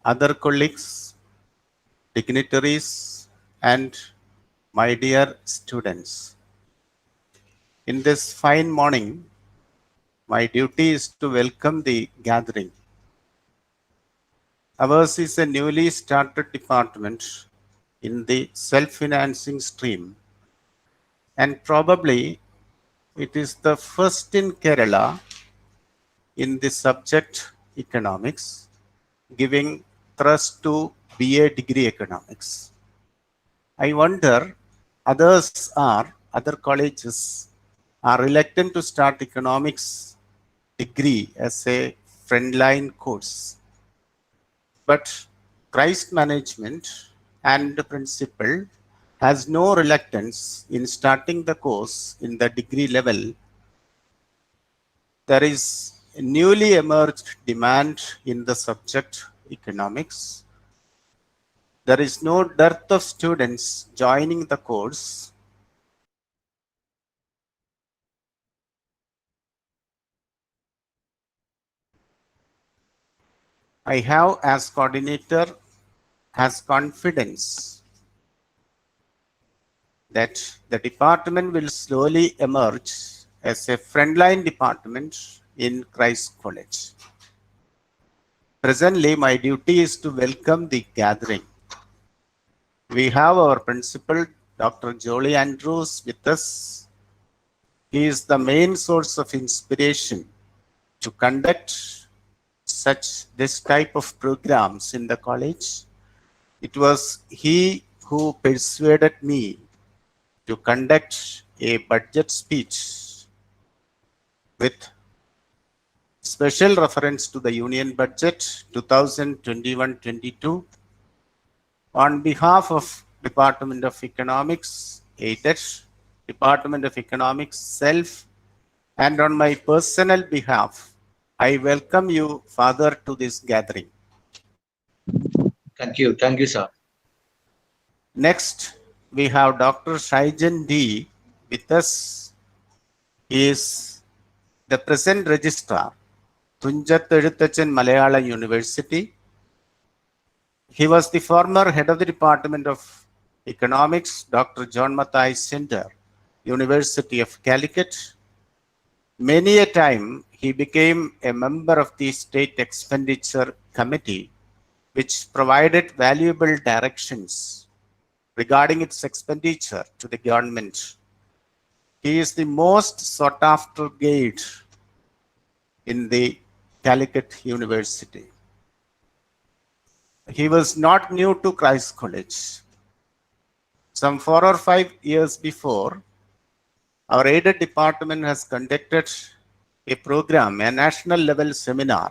other colleagues, dignitaries, and my dear students. In this fine morning, my duty is to welcome the gathering. Ours is a newly started department in the self-financing stream, and probably it is the first in Kerala in the subject economics, giving thrust to BA degree economics. I wonder other colleges are reluctant to start economics degree as a frontline course. But Christ management and principle has no reluctance in starting the course in the degree level. There is a newly emerged demand in the subject economics. There is no dearth of students joining the course. I have, as coordinator, has confidence that the department will slowly emerge as a frontline department in Christ College. Presently, my duty is to welcome the gathering. We have our principal, Dr. Jolie Andrews, with us. He is the main source of inspiration to conduct this type of programs in the college. It was he who persuaded me to conduct a budget speech with special reference to the Union Budget 2021-22 on behalf of Department of Economics, aided Department of Economics, self, and on my personal behalf. I welcome you, Father, to this gathering. Thank you, sir. Next, we have Dr. SHYJAN D with us. He is the present Registrar, Thunchat Ezhuthachan Malayalam University. He was the former head of the Department of Economics, Dr. John Mathai Center, University of Calicut. Many a time, he became a member of the State Expenditure Committee, which provided valuable directions regarding its expenditure to the government. He is the most sought after guide in the Calicut University. He was not new to Christ College. Some 4 or 5 years before, our aided department has conducted a program, a national level seminar,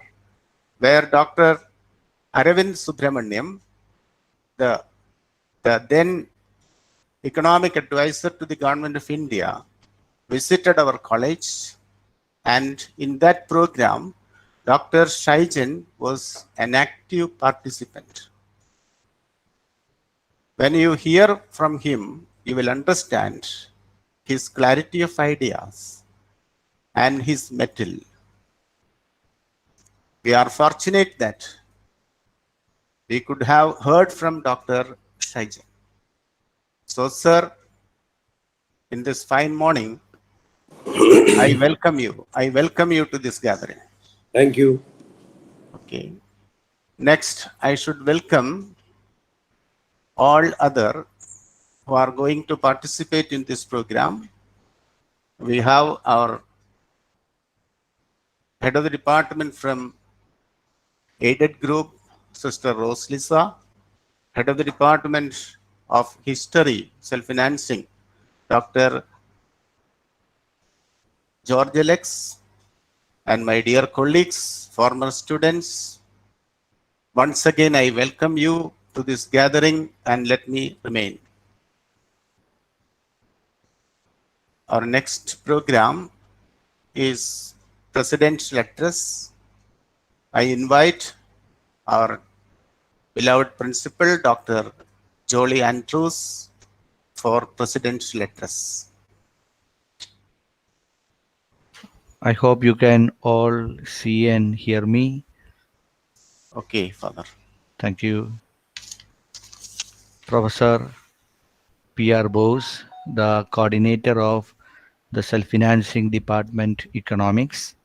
where Dr. Aravind Subramaniam, the then economic advisor to the government of India, visited our college, and in that program, Dr. SHYJAN was an active participant. When you hear from him, you will understand his clarity of ideas and his mettle. We are fortunate that we could have heard from Dr. SHYJAN. So, sir, in this fine morning, I welcome you. I welcome you to this gathering. Thank you. Okay. Next, I should welcome all other who are going to participate in this program. We have our head of the department from aided group, Sister Rose Lisa, head of the department of history, self-financing, Dr. George Alex, and my dear colleagues, former students. Once again, I welcome you to this gathering and let me remain. Our next program is Presidential Address. I invite our beloved principal, Dr. Jolie Andrews, for Presidential Address. I hope you can all see and hear me. Okay, Father. Thank you, Professor P.R. Bose, the coordinator of the Self-Financing Department Economics,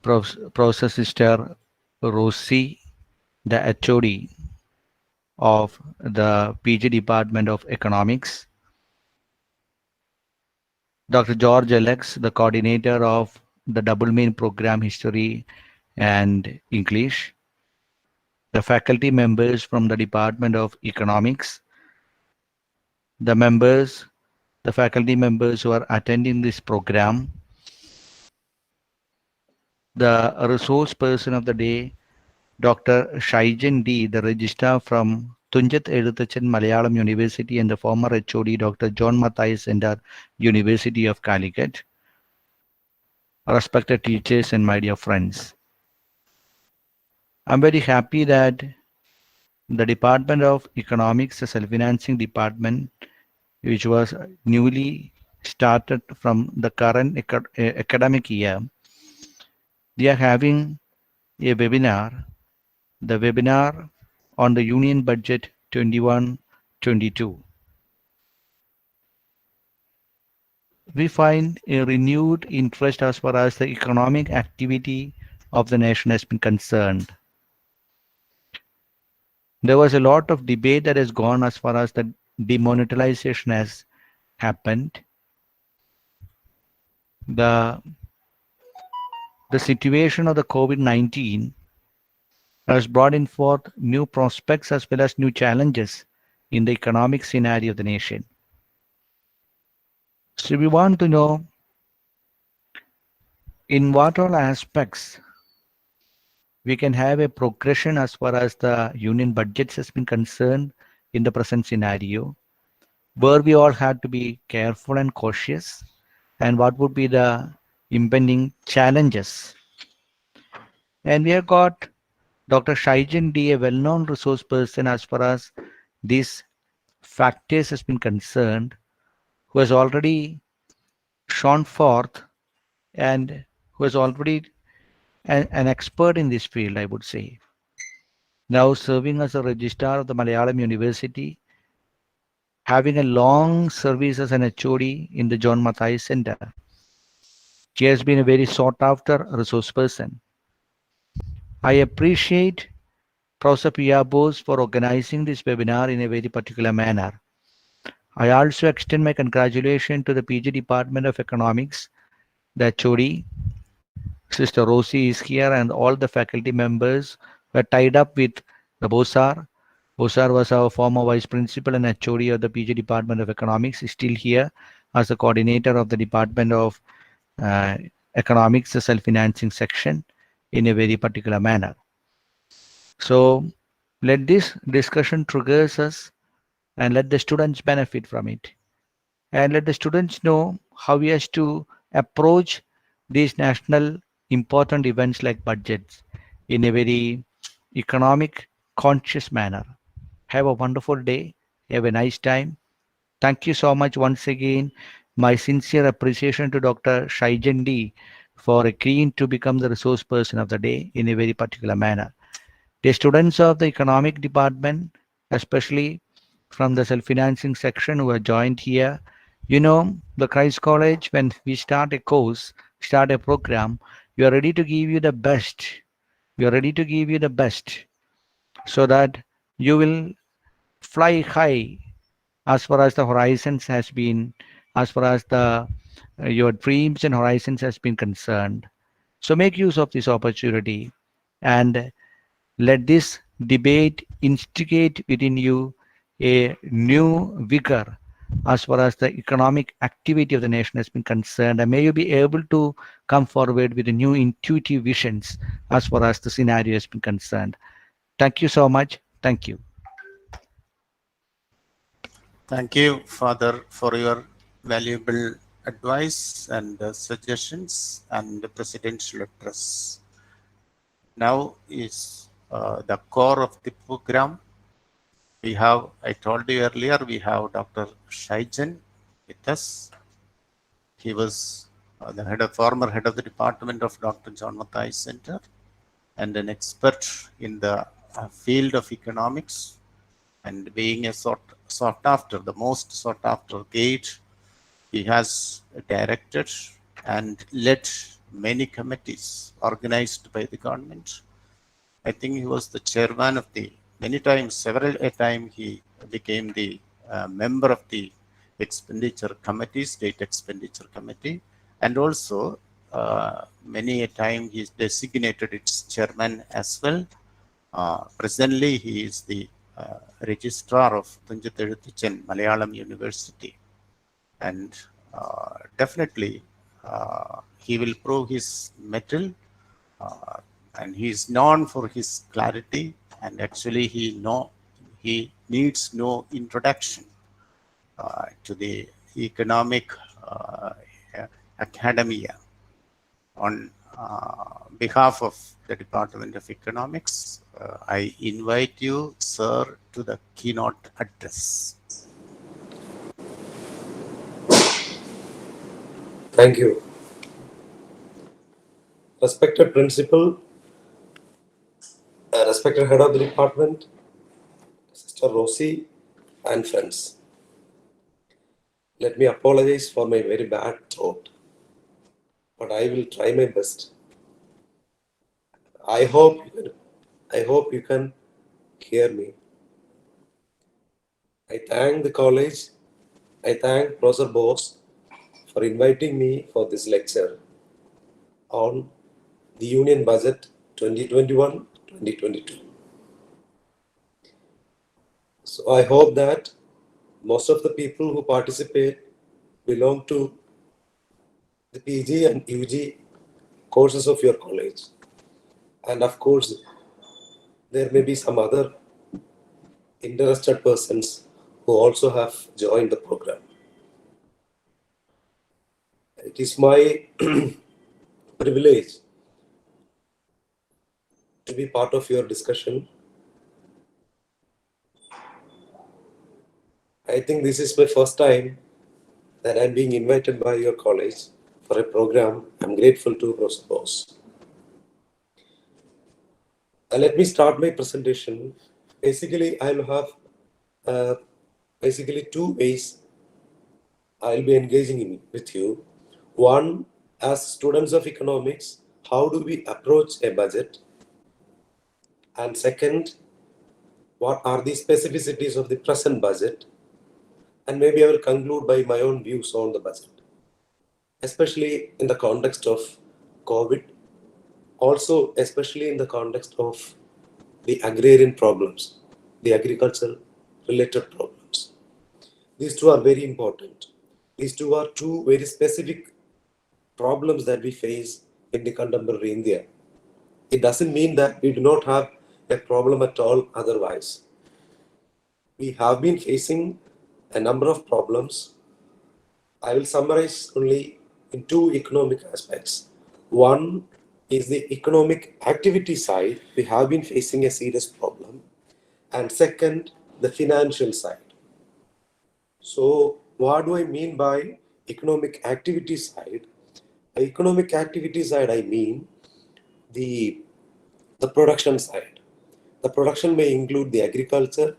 Professor Sister Rosie, the HOD of the PG Department of Economics, Dr. George Alex, the coordinator of the Double Main Program History and English, the faculty members from the Department of Economics, the members, the faculty members who are attending this program, the resource person of the day, Dr. SHYJAN D, the registrar from Thunchat Ezhuthachan Malayalam University and the former HOD, Dr. John Mathai Center, University of Calicut, respected teachers and my dear friends. I'm very happy that the Department of Economics, the self-financing department, which was newly started from the current academic year, they are having a webinar, the webinar on the Union Budget 21-22. We find a renewed interest as far as the economic activity of the nation has been concerned. There was a lot of debate that has gone as far as the demonetization has happened. The situation of the COVID-19 has brought in forth new prospects as well as new challenges in the economic scenario of the nation. So we want to know in what all aspects we can have a progression as far as the union budgets has been concerned in the present scenario, where we all had to be careful and cautious, and what would be the impending challenges. And we have got Dr. SHYJAN D, a well-known resource person as far as these factors has been concerned, who has already shone forth and who is already an expert in this field, I would say. Now serving as a registrar of the Malayalam University, having a long service as an HOD in the John Mathai Center. She has been a very sought after resource person. I appreciate Professor P.R. Bose for organizing this webinar in a very particular manner. I also extend my congratulations to the PG Department of Economics, the HOD, Sister Rosie is here, and all the faculty members were tied up with the Bosar. Bosar was our former vice principal and HOD of the PG Department of Economics. He's still here as the coordinator of the Department of Economics, the self-financing section, in a very particular manner. So let this discussion triggers us and let the students benefit from it. And let the students know how we have to approach these national important events like budgets in a very economic conscious manner. Have a wonderful day. Have a nice time. Thank you so much once again. My sincere appreciation to Dr. SHYJAN D for agreeing to become the resource person of the day in a very particular manner. The students of the economic department, especially from the self-financing section who are joined here, you know, the Christ College, when we start a course, start a program, we are ready to give you the best. We are ready to give you the best so that you will fly high as far as the horizons has been, as far as the your dreams and horizons has been concerned. So make use of this opportunity and let this debate instigate within you a new vigor as far as the economic activity of the nation has been concerned, and may you be able to come forward with new intuitive visions as far as the scenario has been concerned. Thank you so much. Thank you. Thank you, Father, for your valuable advice and suggestions and the presidential address. Now is the core of the program. We have, I told you earlier, we have Dr. SHYJAN with us. He was the former head of the department of Dr. John Mathai Center. and an expert in the field of economics, and being a sought after, the most sought after guide. He has directed and led many committees organized by the government. I think he was the chairman of the many times, several a time he became the member of the expenditure committee, state expenditure committee, and also many a time he is designated its chairman as well. Presently, he is the registrar of Thunchat Ezhuthachan Malayalam University, and definitely he will prove his mettle, uh, and he is known for his clarity, and actually he needs no introduction to the economic uh, academia. On behalf of the Department of Economics, I invite you, sir, to the keynote address. Thank you. Respected Principal, respected Head of the Department, Sister Rosie, and friends. Let me apologize for my very bad throat, but I will try my best. I hope you can hear me. I thank the college. I thank Professor Bose for inviting me for this lecture on the Union Budget 2021-2022. So I hope that most of the people who participate belong to the PG and UG courses of your college. And of course, there may be some other interested persons who also have joined the program. It is my privilege to be part of your discussion. I think this is my first time that I'm being invited by your college for a program. I'm grateful to Professor Bose. Let me start my presentation. Basically, I'll have two ways I'll be engaging with you. One, as students of economics, how do we approach a budget? And second, what are the specificities of the present budget? And maybe I will conclude by my own views on the budget, especially in the context of COVID, also especially in the context of the agrarian problems, the agricultural related problems. These two are very important. These two are two very specific problems that we face in the contemporary India. It doesn't mean that we do not have a problem at all otherwise. We have been facing a number of problems. I will summarize only in two economic aspects. One is the economic activity side. We have been facing a serious problem. And second, the financial side. So what do I mean by economic activity side? By economic activity side, I mean the production side. The production may include the agriculture,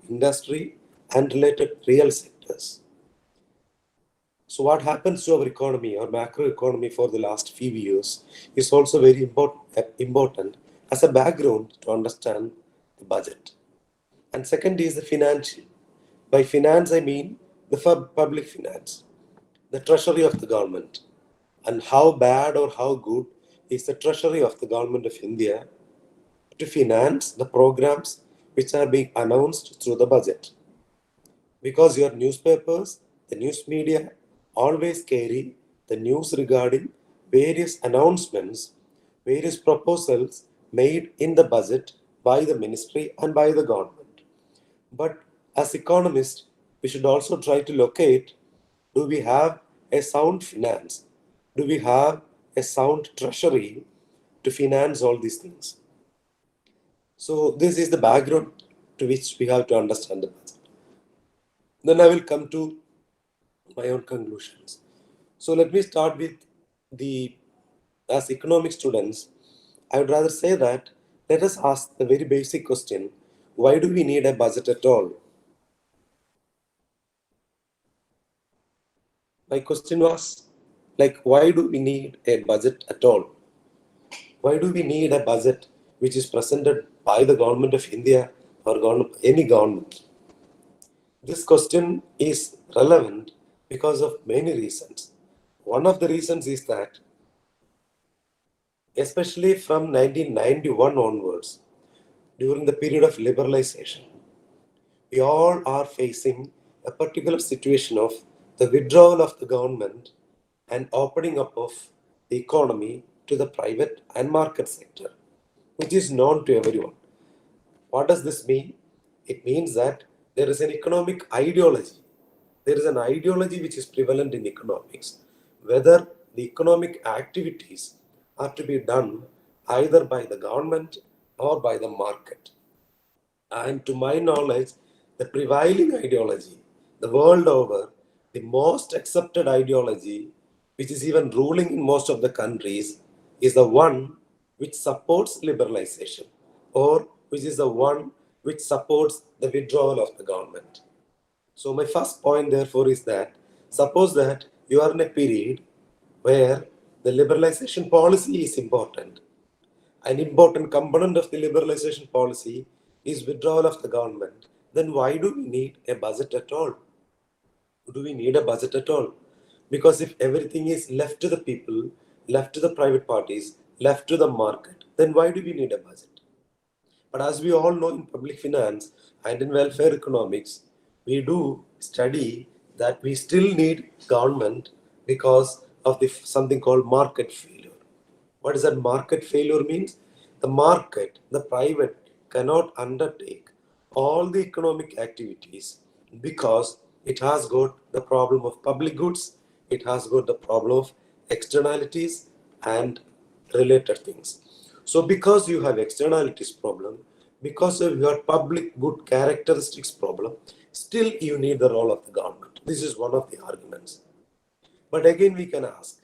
industry, and related real sectors. So what happens to our economy or macro economy for the last few years is also very important as a background to understand the budget. And second is the financial. By finance, I mean the public finance, the treasury of the government, and how bad or how good is the treasury of the government of India to finance the programs which are being announced through the budget. Because your newspapers, the news media, always carry the news regarding various announcements, various proposals made in the budget by the ministry and by the government. But as economists, we should also try to locate, do we have a sound finance? Do we have a sound treasury to finance all these things? So this is the background to which we have to understand the budget. Then I will come to my own conclusions. So let me start with as economic students, I would rather say that let us ask the very basic question, why do we need a budget at all? My question was, like, why do we need a budget at all? Why do we need a budget which is presented by the government of India or any government? This question is relevant because of many reasons. One of the reasons is that, especially from 1991 onwards, during the period of liberalization, we all are facing a particular situation of the withdrawal of the government and opening up of the economy to the private and market sector, which is known to everyone. What does this mean? It means that there is an economic ideology. There is an ideology which is prevalent in economics, whether the economic activities are to be done either by the government or by the market. And to my knowledge, the prevailing ideology, the world over, the most accepted ideology, which is even ruling in most of the countries, is the one which supports liberalization, or which is the one which supports the withdrawal of the government. So my first point, therefore, is that suppose that you are in a period where the liberalization policy is important. An important component of the liberalization policy is withdrawal of the government. Then why do we need a budget at all? Do we need a budget at all? Because if everything is left to the people, left to the private parties, left to the market, then why do we need a budget? But as we all know, in public finance and in welfare economics, we do study that we still need government because of something called market failure. What does that market failure means? The market, the private, cannot undertake all the economic activities because it has got the problem of public goods, it has got the problem of externalities and related things. So because you have externalities problem, because of your public good characteristics problem, still you need the role of the government. This is one of the arguments. But again we can ask,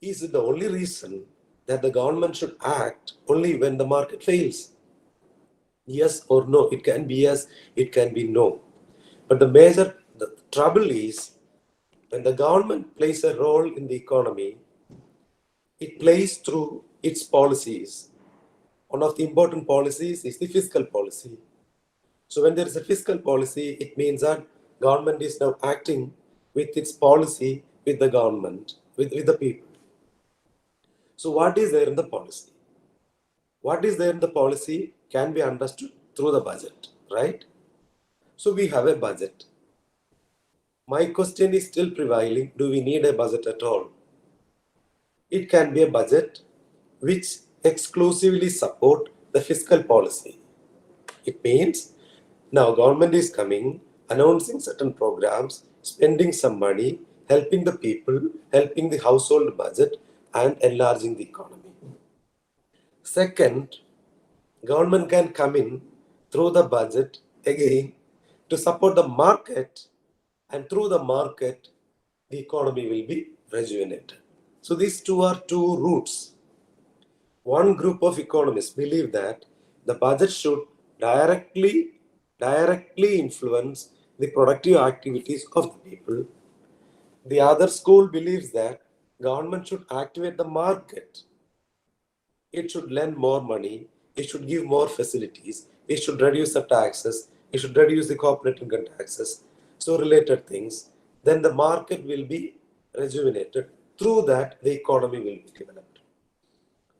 is it the only reason that the government should act only when the market fails? Yes or no? It can be yes, it can be no. But the trouble is, when the government plays a role in the economy, it plays through its policies. One of the important policies is the fiscal policy. So when there is a fiscal policy, it means that government is now acting with its policy with the government, with the people. So what is there in the policy? What is there in the policy can be understood through the budget, right? So we have a budget. My question is still prevailing, do we need a budget at all? It can be a budget which exclusively support the fiscal policy. It means now government is coming, announcing certain programs, spending some money, helping the people, helping the household budget, and enlarging the economy. Second, government can come in through the budget again to support the market, and through the market, the economy will be rejuvenated. So these two are two routes. One group of economists believe that the budget should directly influence the productive activities of the people. The other school believes that government should activate the market. It should lend more money, it should give more facilities, it should reduce the taxes, it should reduce the corporate income taxes, so related things. Then the market will be rejuvenated. Through that, the economy will be developed.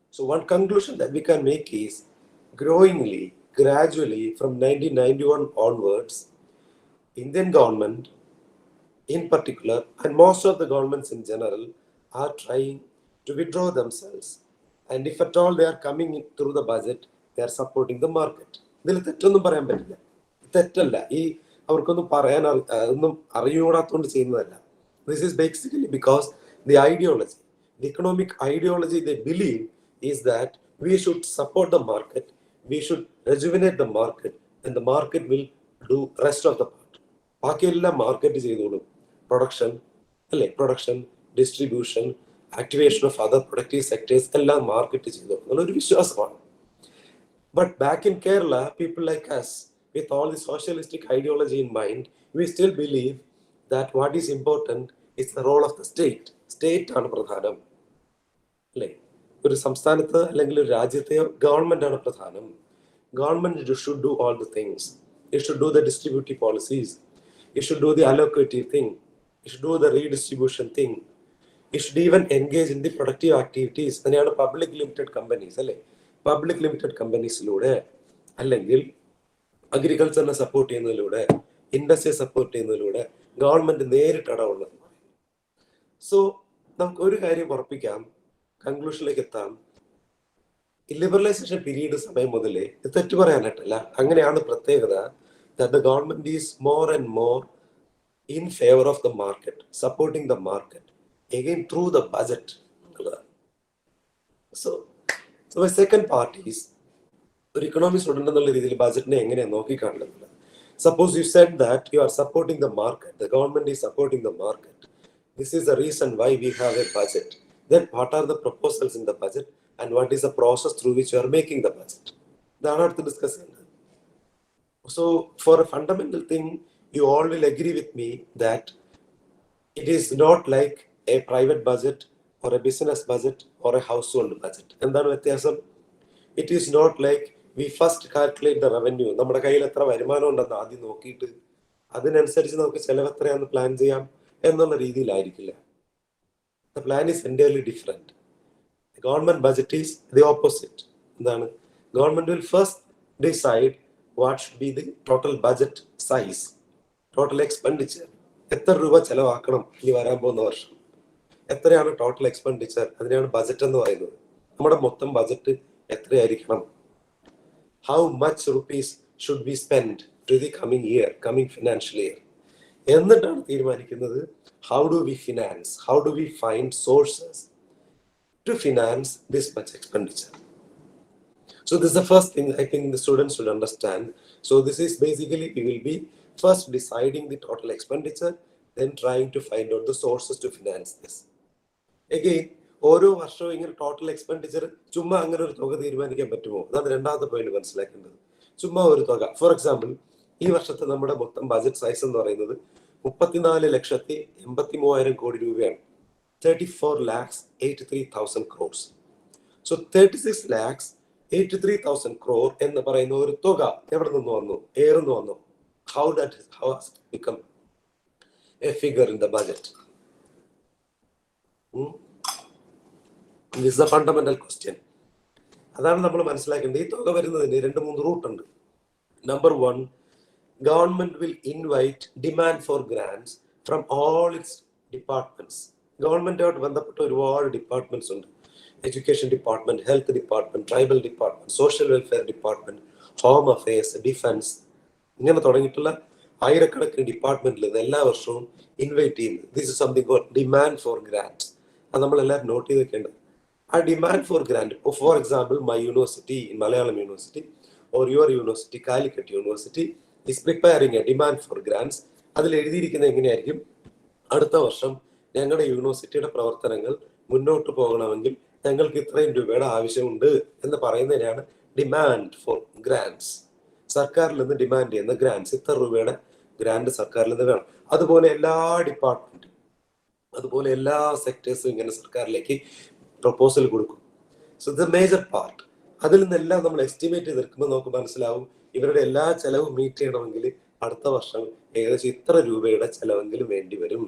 So one conclusion that we can make is, growingly, gradually, from 1991 onwards, Indian government in particular, and most of the governments in general, are trying to withdraw themselves. And if at all they are coming in through the budget, they are supporting the market. ഇതിൽ തെറ്റൊന്നും പറയാൻ പറ്റില്ല. തെറ്റല്ല. അവർക്കൊന്നും പറയാൻ ഒന്നും അറിയൂടാത്തോണ്ട് ചെയ്യുന്നതല്ല. This is basically because the ideology, the economic ideology they believe is that we should support the market, we should rejuvenate the market, and the market will do rest of the part. ബാക്കിയെല്ലാം market ചെയ്തോളും. Production, അല്ലേ, production, distribution, activation of other productive sectors, എല്ലാം market ചെയ്തു എന്നുള്ളൊരു വിശ്വാസമാണ്. But back in Kerala, people like us, with all the socialistic ideology in mind, we still believe that what is important is the role of the state. State ആണ് പ്രധാനം അല്ലേ? ഒരു സംസ്ഥാനത്ത് അല്ലെങ്കിൽ ഒരു രാജ്യത്തെ ഗവൺമെന്റ് ആണ് പ്രധാനം. Government should do all the things. It should do the distributive policies. It should do the allocative thing. It should do the redistribution thing. It should even engage in the productive activities. അങ്ങനെയാണ് public limited companies അല്ലേ? Public limited കമ്പനീസിലൂടെ അല്ലെങ്കിൽ അഗ്രികൾച്ചറിനെ support ചെയ്യുന്നതിലൂടെ, ഇൻഡസ്ട്രിയെ support ചെയ്യുന്നതിലൂടെ government നേരിട്ട് ഇടപെടുന്നത്. So നമുക്ക് ഒരു കാര്യം ഉറപ്പിക്കാം, കൺക്ലൂഷനിലേക്ക് എത്താം. ഈ ലിബറലൈസേഷൻ പീരീഡ് സമയം മുതലേ തെറ്റു പറയാനായിട്ടല്ല, അങ്ങനെയാണ് പ്രത്യേകത. that the government is more and more in favor of the market, supporting the market, again through the budget. So my second part is, ഒരു economic student എന്നുള്ള രീതിയിൽ ബജറ്റിനെ എങ്ങനെയാണ് നോക്കിക്കാണുന്നത്. Suppose you said that you are supporting the market, the government is supporting the market. This is the reason why we have a budget. Then what are the proposals in the budget and what is the process through which you are making the budget? That's what to discuss. So for a fundamental thing, you all will agree with me that it is not like a private budget or a business budget or a household budget. And then it is not like we first calculate the revenue. നമ്മുടെ കയ്യിൽ എത്ര വരുമാനം ഉണ്ടെന്ന് ആദ്യം നോക്കിയിട്ട് അതിനനുസരിച്ച് നമുക്ക് ചെലവ് എത്രയാണെന്ന് പ്ലാൻ ചെയ്യാം എന്നുള്ള രീതിയിലായിരിക്കില്ല. The plan is entirely different. The government budget is the opposite. എന്താണ്? Government will first decide what should be the total budget size, total expenditure. എത്ര രൂപ ചെലവാക്കണം ഇനി വരാൻ പോകുന്ന വർഷം, എത്രയാണ് ടോട്ടൽ എക്സ്പെൻഡിച്ചർ, അതിനെയാണ് ബജറ്റ് എന്ന് പറയുന്നത്. നമ്മുടെ മൊത്തം budget എത്രയായിരിക്കണം, how much rupees should we spend to the coming year, coming financial year. എന്നിട്ടാണ് തീരുമാനിക്കുന്നത് how do we finance, how do we find sources to finance this much expenditure. So this is the first thing I think the students should understand. So this is basically, we will be first deciding the total expenditure, then trying to find out the sources to finance this. Again, ഓരോ വർഷവും ഇങ്ങനെ total expenditure ചുമ്മാ അങ്ങനെ ഒരു തുക തീരുമാനിക്കാൻ പറ്റുമോ? അതാണ് രണ്ടാമത്തെ പോയിന്റ് മനസ്സിലാക്കേണ്ടത്. ചുമ്മാ ഒരു തുക, ഫോർ എക്സാമ്പിൾ ഈ വർഷത്തെ നമ്മുടെ മൊത്തം ബജറ്റ് സൈസ് എന്ന് പറയുന്നത് 34,83,000 കോടി രൂപയാണ്. 34,83,000 crores. So 36,83,000 crore എന്ന് പറയുന്ന ഒരു തുക എവിടെ നിന്ന് വന്നു? എയർ നിന്ന് വന്നു. How has it become a figure in the budget? This is a fundamental question. അതാണ് നമ്മൾ മനസ്സിലാക്കേണ്ടത്. ഈ തുക വരുന്നതിന് 2-3 റൂട്ട് ഉണ്ട്. Number 1, government will invite demand for grants from all its departments. ഗവൺമെന്റുമായിട്ട് ബന്ധപ്പെട്ട ഒരുപാട് ഡിപ്പാർട്ട്മെന്റ്സ് ഉണ്ട്. Education department, health department, tribal department, social welfare department, home affairs, defence, ഇങ്ങനെ തുടങ്ങിയിട്ടുള്ള ആയിരക്കണക്കിന് ഡിപ്പാർട്ട്മെന്റിൽ നിന്ന് എല്ലാ വർഷവും ഇൻവൈറ്റ് ചെയ്യുന്നത്. This is something called demand for grants. അത് നമ്മളെല്ലാവരും നോട്ട് ചെയ്ത് വെക്കേണ്ടത്. ആ demand for grant, for example my university, Malayalam university or your university, Calicut University is preparing a demand for grants. അതിൽ എഴുതിയിരിക്കുന്നത് എങ്ങനെയായിരിക്കും? അടുത്ത വർഷം ഞങ്ങളുടെ യൂണിവേഴ്സിറ്റിയുടെ പ്രവർത്തനങ്ങൾ മുന്നോട്ട് പോകണമെങ്കിൽ ഞങ്ങൾക്ക് ഇത്രയും രൂപയുടെ ആവശ്യമുണ്ട് എന്ന് പറയുന്നതിനാണ് ഡിമാൻഡ് ഫോർ ഗ്രാന്റ്സ്. സർക്കാരിൽ നിന്ന് ഡിമാൻഡ് ചെയ്യുന്ന ഗ്രാന്റ്സ്, ഇത്ര രൂപയുടെ ഗ്രാന്റ് സർക്കാരിൽ നിന്ന് വേണം. അതുപോലെ എല്ലാ ഡിപ്പാർട്ട്മെന്റും, അതുപോലെ എല്ലാ സെക്ടേഴ്സും ഇങ്ങനെ സർക്കാരിലേക്ക് പ്രപ്പോസൽ കൊടുക്കും. സോ ദ മേജർ പാർട്ട്, അതിൽ നിന്നെല്ലാം നമ്മൾ എസ്റ്റിമേറ്റ് ചെയ്തെടുക്കുമ്പോൾ നമുക്ക് മനസ്സിലാവും ഇവരുടെ എല്ലാ ചെലവും മീറ്റ് ചെയ്യണമെങ്കിൽ അടുത്ത വർഷം ഏകദേശം ഇത്ര രൂപയുടെ ചെലവെങ്കിലും വേണ്ടി വരും.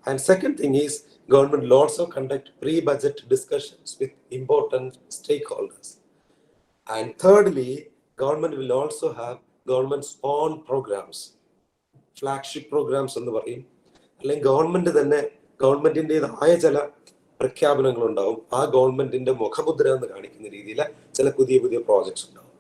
And second thing is, government will also conduct pre-budget discussions with important stakeholders. And thirdly, government will also have government's own programs, flagship programs എന്ന് പറയും. അല്ലെങ്കിൽ ഗവൺമെന്റ് തന്നെ ഗവൺമെന്റിൻ്റെതായ ചില പ്രഖ്യാപനങ്ങൾ ഉണ്ടാവും. ആ ഗവൺമെന്റിന്റെ മുഖമുദ്ര എന്ന് കാണിക്കുന്ന രീതിയിൽ ചില പുതിയ പുതിയ പ്രോജക്ട്സ് ഉണ്ടാവും.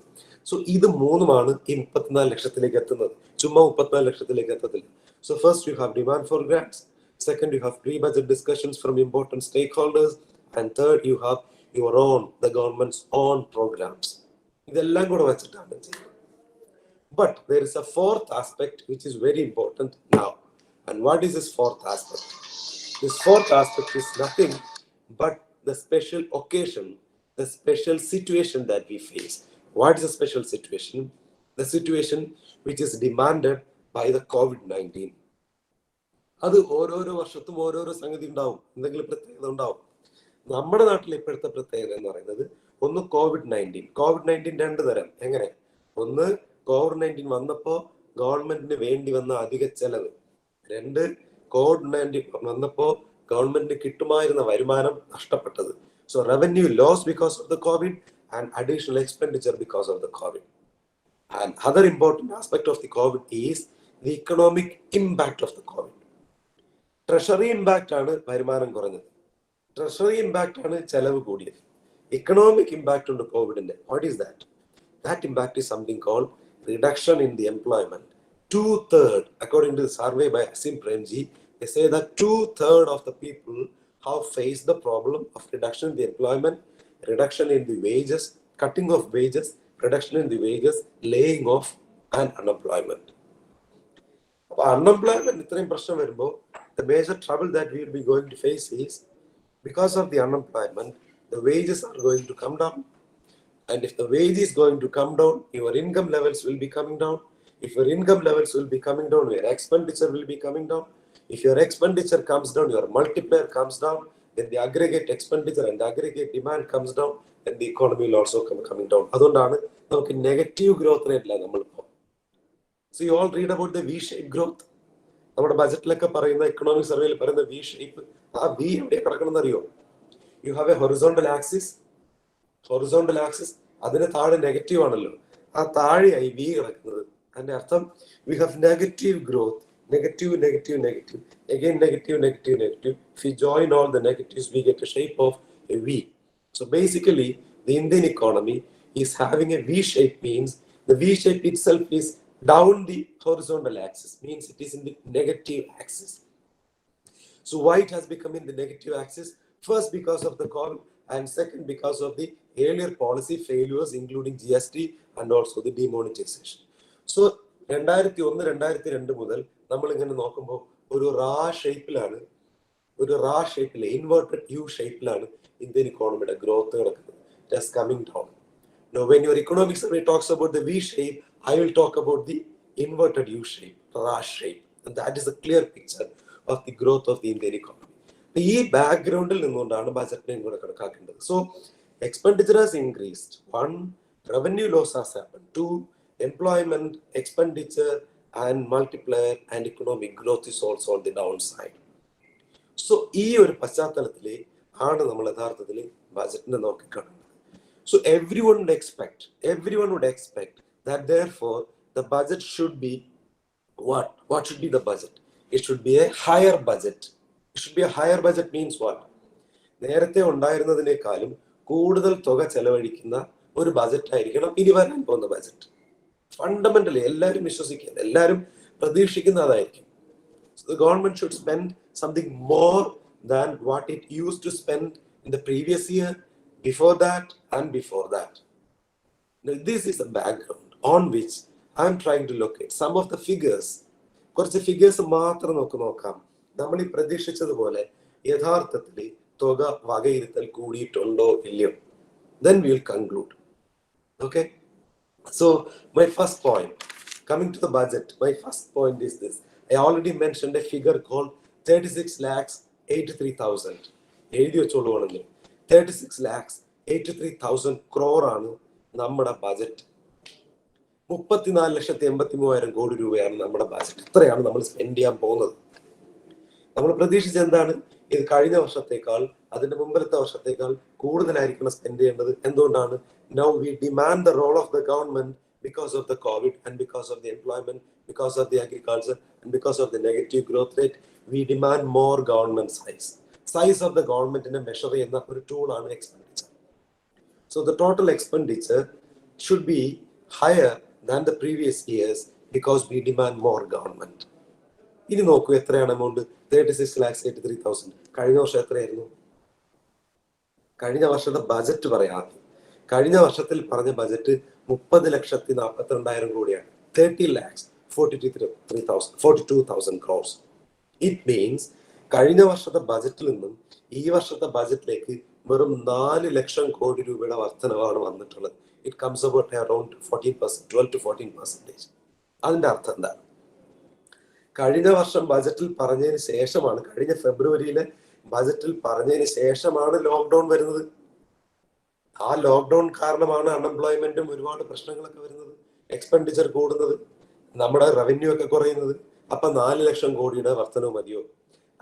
സോ ഇത് മൂന്നുമാണ് ഈ 34 ലക്ഷത്തിലേക്ക് എത്തുന്നത്. ചുമ്മാ 34 ലക്ഷത്തിലേക്ക് എത്തത്തില്ല. So first you have demand for grants, second you have pre-budget discussions from important stakeholders, and third you have your own, the government's own programs. ഇതെല്ലാം കൂടെ വെച്ചിട്ടാണ് ചെയ്യുന്നത്. But there is a fourth aspect which is very important now. And what is this fourth aspect? This fourth aspect is nothing but the special occasion, the special situation that we face. What is the special situation? The situation which is demanded by the COVID-19. അത് ഓരോരോ വർഷത്തും ഓരോരോ സംഗതി ഉണ്ടാവും, എന്തെങ്കിലും പ്രത്യേകത ഉണ്ടാവും. നമ്മുടെ നാട്ടിൽ ഇപ്പോഴത്തെ പ്രത്യേകത എന്ന് പറയുന്നത് ഒന്ന് കോവിഡ്-19 രണ്ട് തരം. എങ്ങനെ? ഒന്ന് കോവിഡ്-19 വന്നപ്പോ ഗവൺമെന്റിന് വേണ്ടി വന്ന അധിക ചെലവ്. രണ്ട്, കോവിഡ്-19 വന്നപ്പോ ഗവൺമെന്റിന് കിട്ടുമായിരുന്ന വരുമാനം നഷ്ടപ്പെട്ടത്. So revenue loss because of the COVID and additional expenditure because of the COVID. And other important aspect of the COVID is the economic impact of the COVID. Treasury impact ആണ് വരുമാനം കുറഞ്ഞത്. Treasury impact ആണ് ചെലവ് കൂടിയത്. Economic impact on the COVID. What is that? That impact is something called reduction in the employment. 2/3, according to the survey by Asim Premji, they say that 2/3 of the people have faced the problem of reduction in the employment, reduction in the wages, cutting of wages, reduction in the wages, laying off, and unemployment. Unemployment, the major trouble that we will be going to face is because of the unemployment, the wages are going to come down. And if the wage is going to come down, your income levels will be coming down. If your income levels will be coming down, your expenditure will be coming down. If your expenditure comes down, your multiplier comes down, then the aggregate expenditure and the aggregate demand comes down, and the economy will also come coming down. അതുകൊണ്ടാണ് നമുക്ക് negative growth റേറ്റിലാണ് നമ്മളിപ്പോൾ. So you all read about the V-shaped growth. നമ്മുടെ ബജറ്റിലൊക്കെ പറയുന്ന economic സർവേയിൽ പറയുന്ന V shape, ആ V എവിടെ കിടക്കണമെന്ന് അറിയോ? You have a horizontal axis, അതിന് താഴെ നെഗറ്റീവ് ആണല്ലോ, ആ താഴെയായി V കിടക്കുന്നത്. അതിന്റെ അർത്ഥം we have negative growth, negative, again negative. If we join all the negatives, we get a shape of a V. So basically, the Indian economy is having a V shape, means the V shape itself is down the horizontal axis, means it is in the negative axis. So why it has become in the negative axis? First, because of the COVID, and second, because of the earlier policy failures, including GST and also the demonetization. So 2001-2002 മുതൽ നമ്മൾ ഇങ്ങനെ നോക്കുമ്പോൾ ഒരു റാ ഷേപ്പിലെ inverted U ഷേപ്പിലാണ് Indian ഇക്കോണമിയുടെ growth കിടക്കുന്നത്. It is coming down. Now, when your economic survey talks about the V shape, I will talk about the inverted U shape, റാ shape, and that is a clear picture of the growth of the Indian economy. ഈ ബാക്ക്ഗ്രൗണ്ടിൽ നിന്നുകൊണ്ടാണ് ബജറ്റിനെ കൂടെ കണക്കാക്കേണ്ടത്. So expenditure has increased. 1, revenue loss has happened. 2, employment, expenditure, and multiplier and economic growth is also on the downside. So ഈ ഒരു പശ്ചാത്തലത്തിൽ ആണ് നമ്മൾ യഥാർത്ഥത്തിൽ ബജറ്റിനെ നോക്കിക്കാണുന്നത്. So everyone would expect that therefore the budget should be what should be the budget? It should be a higher budget. It should be a higher budget means what? നേരത്തെ ഉണ്ടായിരുന്നതിനേക്കാളും കൂടുതൽ തുക ചെലവഴിക്കുന്ന ഒരു ബജറ്റ് ആയിരിക്കണം ഇനി വരാൻ പോകുന്ന ബജറ്റ്. ഫണ്ടമെന്റലി എല്ലാവരും വിശ്വസിക്കുന്നത്, എല്ലാവരും പ്രതീക്ഷിക്കുന്ന അതായിരിക്കും. So the government should spend something more than what it used to spend in the previous year, before that, and before that. Now, this is the background on which I am trying to look at some of the figures. കുറച്ച് figures മാത്രം നോക്കാം. നമ്മൾ ഈ പ്രതീക്ഷിച്ചതുപോലെ യഥാർത്ഥത്തിൽ തുക വകയിരുത്തൽ കൂടിയിട്ടുണ്ടോ ഇല്ലയോ? Then we will conclude. Okay? So my first point, coming to the budget, my first point is this. I already mentioned a figure called 36,83,000. എഴുതി വെച്ചോളൂണല്ലോ. 36,83,000 crore ആണ് നമ്മുടെ ബജറ്റ്. 34,83,000 കോടി രൂപയാണ് നമ്മുടെ ബജറ്റ്. ഇത്രയാണ് നമ്മൾ സ്പെൻഡ് ചെയ്യാൻ പോകുന്നത്. നമ്മൾ പ്രതീക്ഷിച്ചത് എന്താണ്? ഇത് കഴിഞ്ഞ വർഷത്തേക്കാൾ, അതിന്റെ മുമ്പത്തെ വർഷത്തേക്കാൾ കൂടുതലായിരിക്കണം സ്പെൻഡ് ചെയ്യേണ്ടത്. എന്തുകൊണ്ടാണ്? Now we demand the role of the government because of the COVID and because of the employment, because of the agriculture and because of the negative growth rate. We demand more government size of the government in a measure ചെയ്യുന്ന ഒരു ടൂളാണ് expenditure. So the total expenditure should be higher than the previous years because we demand more government. ഇനി നോക്കൂ എത്രയാണ് amount? 36,83,000. കഴിഞ്ഞ വർഷം എത്രയായിരുന്നു? കഴിഞ്ഞ വർഷത്തെ ബജറ്റ് പറയാം. കഴിഞ്ഞ വർഷത്തിൽ പറഞ്ഞ ബജറ്റ് 30,42,000 കോടിയാണ്. 30,42,000 crores. It means കഴിഞ്ഞ വർഷത്തെ ബജറ്റിൽ നിന്നും ഈ വർഷത്തെ ബജറ്റിലേക്ക് വെറും 4 ലക്ഷം കോടി രൂപയുടെ വർധനവാണ് വന്നിട്ടുള്ളത്. It comes about around 14%, 12 to 14%. അതിന്റെ അർത്ഥം എന്താണ്? കഴിഞ്ഞ വർഷം ബജറ്റിൽ പറഞ്ഞതിന് ശേഷമാണ്, കഴിഞ്ഞ ഫെബ്രുവരിയിലെ ബജറ്റിൽ പറഞ്ഞതിന് ശേഷമാണ് ലോക്ക്ഡൌൺ വരുന്നത്. ആ ലോക്ക്ഡൌൺ കാരണമാണ് അൺഎംപ്ലോയ്മെന്റും ഒരുപാട് പ്രശ്നങ്ങളൊക്കെ വരുന്നത്, എക്സ്പെൻഡിച്ചർ കൂടുന്നത്, നമ്മുടെ റവന്യൂ ഒക്കെ കുറയുന്നത്. അപ്പൊ 4 ലക്ഷം കോടിയുടെ വർധനവ് മതിയോ?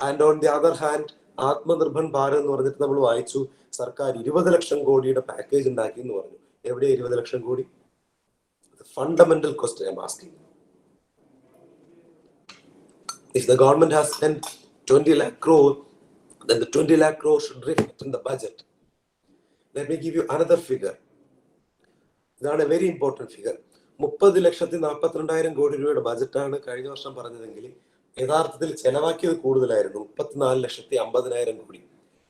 And on the other hand, Atmanirbhar Bharat എന്ന് പറഞ്ഞിട്ട് നമ്മൾ വായിച്ചു സർക്കാർ 20 ലക്ഷം കോടിയുടെ പാക്കേജ് ഉണ്ടാക്കി എന്ന് പറഞ്ഞു. എവിടെയാ 20 ലക്ഷം കോടി? Fundamental question I am asking. If the government has spent 20 lakh crore, then the 20 lakh crore should reflect in the budget. Let me give you another figure. ഇതാണ് എ വെരി ഇമ്പോർട്ടൻറ്റ് ഫിഗർ. 30,42,000 കോടി രൂപയുടെ ബജറ്റാണ് കഴിഞ്ഞ വർഷം പറഞ്ഞതെങ്കിൽ യഥാർത്ഥത്തിൽ ചെലവാക്കിയത് കൂടുതലായിരുന്നു, 34,50,000 കോടി,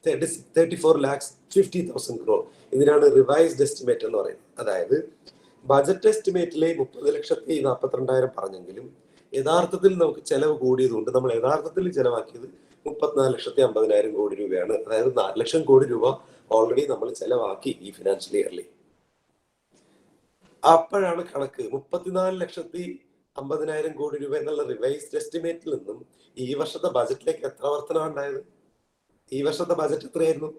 34,50,000 crore. ഇതിനാണ് റിവൈസ്ഡ് എസ്റ്റിമേറ്റ് എന്ന് പറയുന്നത്. അതായത് ബജറ്റ് എസ്റ്റിമേറ്റിലെ 30,42,000 പറഞ്ഞെങ്കിലും യഥാർത്ഥത്തിൽ നമുക്ക് ചെലവ് കൂടിയതുകൊണ്ട് നമ്മൾ യഥാർത്ഥത്തിൽ ചെലവാക്കിയത് 34,50,000 കോടി രൂപയാണ്. അതായത് 4 ലക്ഷം കോടി രൂപ ഓൾറെഡി നമ്മൾ ചെലവാക്കി ഈ ഫിനാൻഷ്യൽ ഇയറിൽ. അപ്പോഴാണ് കണക്ക് 34,50,000 കോടി രൂപ എന്നുള്ള റിവൈസ്ഡ് എസ്റ്റിമേറ്റിൽ നിന്നും ഈ വർഷത്തെ ബജറ്റിലേക്ക് എത്ര വർധന ഉണ്ടായത്? ഈ വർഷത്തെ ബജറ്റ് എത്രയായിരുന്നു?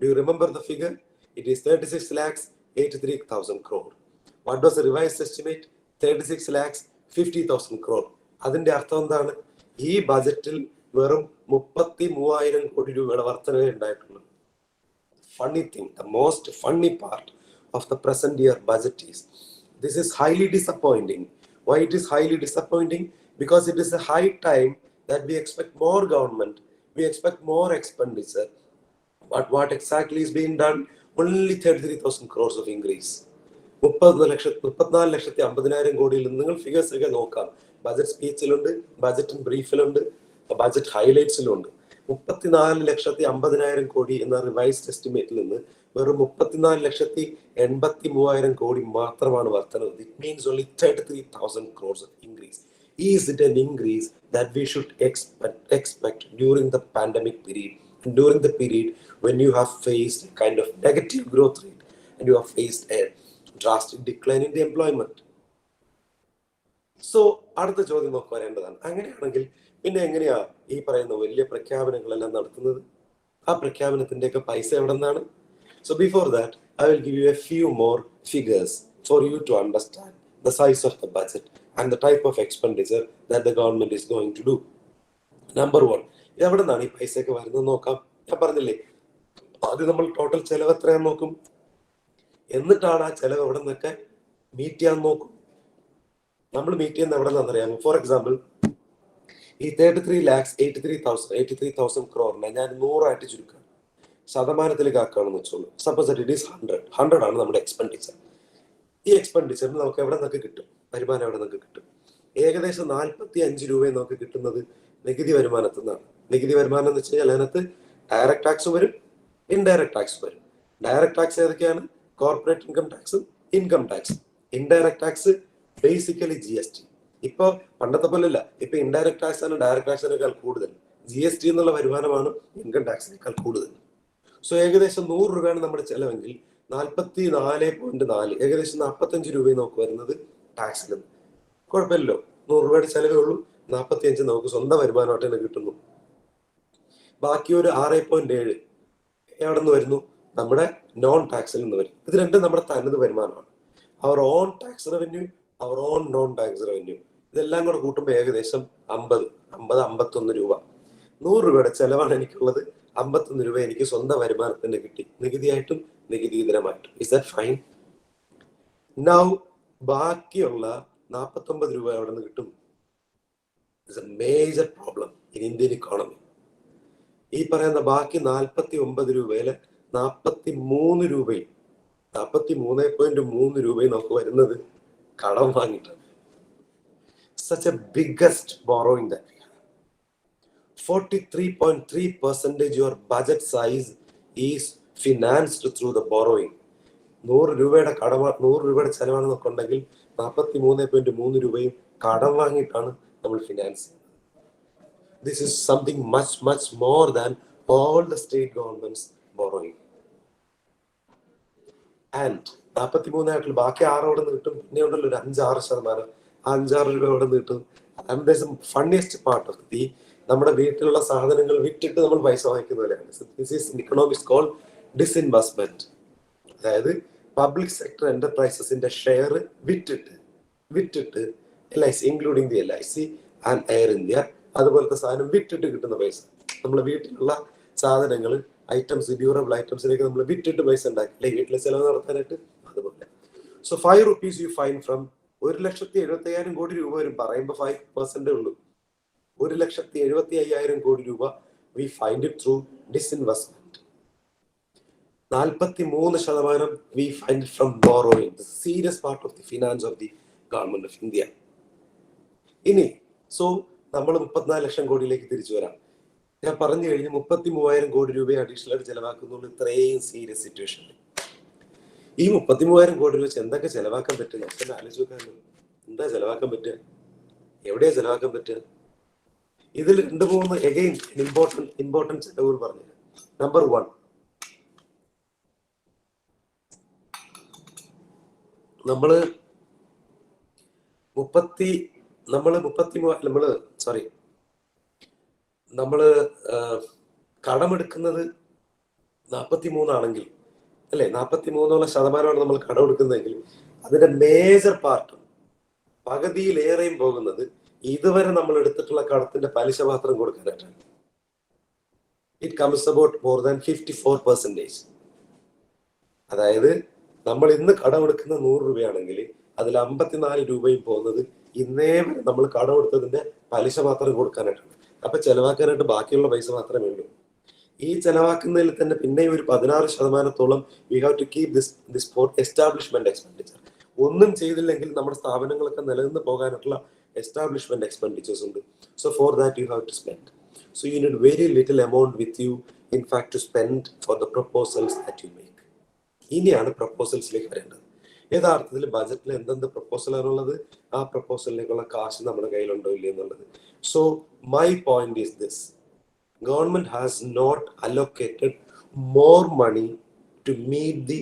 Do you remember the figure? It is 36,83,000 crore. What was the revised estimate? 36,50,000 crore. അതിന്റെ അർത്ഥം എന്താണ്? ഈ ബജറ്റിൽ വെറും 33,000 കോടി രൂപയുടെ വർധനവേ ഉണ്ടായിട്ടുള്ളൂ. Funny thing, the most funny part of the present year budget is, this is highly disappointing. Why it is highly disappointing? Because it is a high time that we expect more government, we expect more expenditure. But what exactly is being done? Only 33,000 crores of increase. 34,50,000 കോടിയിൽ നിങ്ങൾ figures ഒക്കെ നോക്കാം. Budget സ്പീച്ചിലുണ്ട്, budget ബ്രീഫിലുണ്ട്, budget ഹൈലൈറ്റ്സിലുണ്ട്. 34,50,000 കോടി എന്ന revised എസ്റ്റിമേറ്റിൽ നിന്ന് വെറും 34,83,000 കോടി മാത്രമാണ് വർധനവ്. It means only 33,000 crores of increase. Is it an increase that we should expect during the pandemic period, during the period when you have faced a kind of negative growth rate and you have faced a drastic decline in the employment? So അടുത്ത ചോദ്യം നമുക്ക് വരേണ്ടതാണ്. അങ്ങനെയാണെങ്കിൽ പിന്നെ എങ്ങനെയാ ഈ പറയുന്ന വലിയ പ്രഖ്യാപനങ്ങളെല്ലാം നടത്തുന്നത്? ആ പ്രഖ്യാപനത്തിന്റെയൊക്കെ പൈസ എവിടെ നിന്നാണ്? So before that, I will give you a few more figures for you to understand the size of the budget and the type of expenditure that the government is going to do. Number one, എവിടെ നിന്നാണ് ഈ പൈസയൊക്കെ വരുന്നത് നോക്കാം. ഞാൻ പറഞ്ഞില്ലേ, ആദ്യം നമ്മൾ ടോട്ടൽ ചെലവ് എത്രയാന്ന് നോക്കും, എന്നിട്ടാണ് ആ ചെലവ് എവിടെ നിന്നൊക്കെ മീറ്റ് ചെയ്യാൻ നോക്കും. നമ്മൾ മീറ്റ് ചെയ്യുന്ന എവിടെ നിന്നറിയാമോ? ഫോർ എക്സാമ്പിൾ, ഈ 33,83,000 crore ഞാൻ 100 ചുരുക്കാം, ശതമാനത്തിലേക്ക് ആക്കുകയാണെന്ന് വെച്ചോളൂ. സപ്പോസ് ഇറ്റ് ഈസ് 100 ആണ് നമ്മുടെ എക്സ്പെൻഡിച്ചർ. ഈ എക്സ്പെൻഡിച്ചറിന് നമുക്ക് എവിടെ നിന്നൊക്കെ കിട്ടും? വരുമാനം എവിടെ നിന്നൊക്കെ കിട്ടും? ഏകദേശം 45 രൂപ നമുക്ക് കിട്ടുന്നത് നികുതി വരുമാനത്തിൽ നിന്നാണ്. നികുതി വരുമാനം എന്ന് വെച്ച് കഴിഞ്ഞാൽ അതിനകത്ത് ഡയറക്ട് ടാക്സ് വരും, ഇൻഡയറക്ട് ടാക്സ് വരും. ഡയറക്ട് ടാക്സ് ഏതൊക്കെയാണ്? കോർപ്പറേറ്റ് ഇൻകം ടാക്സും ഇൻകം ടാക്സും. Indirect tax basically GST. ഇപ്പൊ പണ്ടത്തെ പോലെയല്ല, ഇപ്പൊ ഇൻഡയറക്ട് ടാക്സ് ആണ് ഡയറക്ട് ടാക്സിനേക്കാൾ കൂടുതൽ. GST എന്നുള്ള വരുമാനമാണ് ഇൻകം ടാക്സിനേക്കാൾ കൂടുതൽ. സോ ഏകദേശം 100 രൂപയാണ് നമ്മുടെ ചെലവെങ്കിൽ 44.4, ഏകദേശം 45 രൂപയും നമുക്ക് വരുന്നത് ടാക്സിലും. കുഴപ്പമില്ലല്ലോ, 100 രൂപയുടെ ചെലവേ ഉള്ളൂ, 45 നമുക്ക് സ്വന്തം വരുമാനമായിട്ട് തന്നെ കിട്ടുന്നു. ബാക്കി ഒരു 6.7 എവിടെ നിന്ന് വരുന്നു? നമ്മുടെ നോൺ ടാക്സിൽ നിന്ന് വരും. ഇത് രണ്ടും നമ്മുടെ തനത് വരുമാനമാണ്. Our own tax revenue, our own non tax revenue, ഇതെല്ലാം കൂടെ കൂട്ടുമ്പോൾ ഏകദേശം 51 രൂപ. 100 രൂപയുടെ ചെലവാണ് എനിക്കുള്ളത്, 51 രൂപ എനിക്ക് സ്വന്തം വരുമാനത്തിന് കിട്ടി, നികുതിയായിട്ടും നികുതിയിതരമായിട്ടും. Is that fine? നൗ ബാക്കിയുള്ള 49 രൂപ എവിടെ നിന്ന് കിട്ടും? It's a major problem in Indian economy. ഈ പറയുന്ന ബാക്കി 49 രൂപയില് 43 രൂപയും 43.3 രൂപയും നമുക്ക് വരുന്നത് കടം വാങ്ങിയിട്ടാണ്. Such a biggest borrowing that we have. 43.3% your budget size is financed through the borrowing. 100 രൂപയുടെ ചെലവാണ് നമുക്ക് ഉണ്ടെങ്കിൽ 43.3 രൂപയും കടം വാങ്ങിയിട്ടാണ് നമ്മൾ ഫിനാൻസ് ചെയ്യുന്നത്. This is something much, much more than all the state governments borrowing. And 43 ബാക്കി 6 എവിടെ നിന്ന് കിട്ടും? പിന്നെ ഉണ്ടല്ലോ ഒരു 5-6%. ആ 5-6 രൂപ എവിടെ നിന്ന് കിട്ടും? And there's the funniest part of the നമ്മുടെ വീട്ടിലുള്ള സാധനങ്ങൾ വിറ്റിട്ട് നമ്മൾ പൈസ വാങ്ങിക്കുന്ന പോലെയാണ്. This is in economics called disinvestment. അതായത് പബ്ലിക് സെക്ടർ എന്റർപ്രൈസസിന്റെ ഷെയർ വിറ്റിട്ട് LIC including the LIC and air India അതുപോലത്തെ സാധനം വിറ്റിട്ട് കിട്ടുന്ന പൈസ. നമ്മളെ വീട്ടിലുള്ള സാധനങ്ങൾ ഐറ്റംസ്, ഡ്യൂറബിൾ ഐറ്റംസിലേക്ക് നമ്മൾ വിറ്റിട്ട് പൈസ ഉണ്ടാക്കി, അല്ലെങ്കിൽ വീട്ടിലെ ചെലവ് നടത്താനായിട്ട്. അതുപോലെ so 5 rupees U fine from 1,75,000 കോടി രൂപ വരും. പറയുമ്പോൾ 5% ഉള്ളൂ. 1,75,000 കോടി രൂപ we find it through disinvestment. 43% we find it from borrowing, the serious part of the finance of the government of India. ഇനി സോ നമ്മൾ 34 ലക്ഷം കോടിയിലേക്ക് തിരിച്ചു വരാം. ഞാൻ പറഞ്ഞു കഴിഞ്ഞ് 33,000 കോടി രൂപ അഡീഷണൽ ആയിട്ട് ചെലവാക്കുന്നുള്ളൂ ഇത്രയും സീരിയസ് സിറ്റുവേഷനിൽ. ഈ 33,000 കോടി രൂപ വെച്ച് എന്തൊക്കെ ചെലവാക്കാൻ പറ്റുക? ഞാൻ ആലോചിച്ച് നോക്കാമല്ലോ. എന്താ ചെലവാക്കാൻ പറ്റുക? എവിടെയാ ചെലവാക്കാൻ പറ്റുക? ഇതിൽ 2-3 അഗെയിൻ ഇമ്പോർട്ടൻറ്റ് ചെലവുകൾ പറഞ്ഞു. നമ്പർ 1, നമ്മള് കടമെടുക്കുന്നത് 43 ആണെങ്കിൽ, അല്ലെ, 43% നമ്മൾ കടമെടുക്കുന്നതെങ്കിൽ അതിന്റെ മേജർ പാർട്ട്, പകുതിയിലേറെയും പോകുന്നത് ഇതുവരെ നമ്മൾ എടുത്തിട്ടുള്ള കടത്തിന്റെ പലിശ മാത്രം കൊടുക്കാനായിട്ടാണ്. It comes about more than 54%. അതായത് നമ്മൾ ഇന്ന് കടമെടുക്കുന്ന 100 രൂപയാണെങ്കിൽ അതിൽ 54 രൂപയും പോകുന്നത് ഇന്നേ വരെ നമ്മൾ കടമെടുത്തതിന്റെ പലിശ മാത്രം കൊടുക്കാനായിട്ടാണ്. അപ്പൊ ചെലവാക്കാനായിട്ട് ബാക്കിയുള്ള പൈസ മാത്രമേ ഉള്ളൂ. ഈ ചെലവാക്കുന്നതിൽ തന്നെ പിന്നെ ഒരു 16% we have to keep this for establishment expenditure. ഒന്നും ചെയ്തില്ലെങ്കിൽ നമ്മുടെ സ്ഥാപനങ്ങളൊക്കെ നിലനിന്ന് പോകാനായിട്ടുള്ള എസ്റ്റാബ്ലിഷ്മെന്റ് എക്സ്പെൻഡിച്ചേഴ്സ് ഉണ്ട്. So for that you have to spend. So you need very little amount with you in fact to spend for the proposals that you make. ഇനിയാണ് പ്രൊപ്പോസൽസിലേക്ക് വരേണ്ടത്. യഥാർത്ഥത്തിൽ ബജറ്റിൽ എന്തെന്ത് പ്രൊപ്പോസലാണുള്ളത്, ആ പ്രൊപ്പോസലിലേക്കുള്ള കാശ് നമ്മുടെ കയ്യിലുണ്ടോ ഇല്ല എന്നുള്ളത്. So my point is this: government has not allocated more money to meet the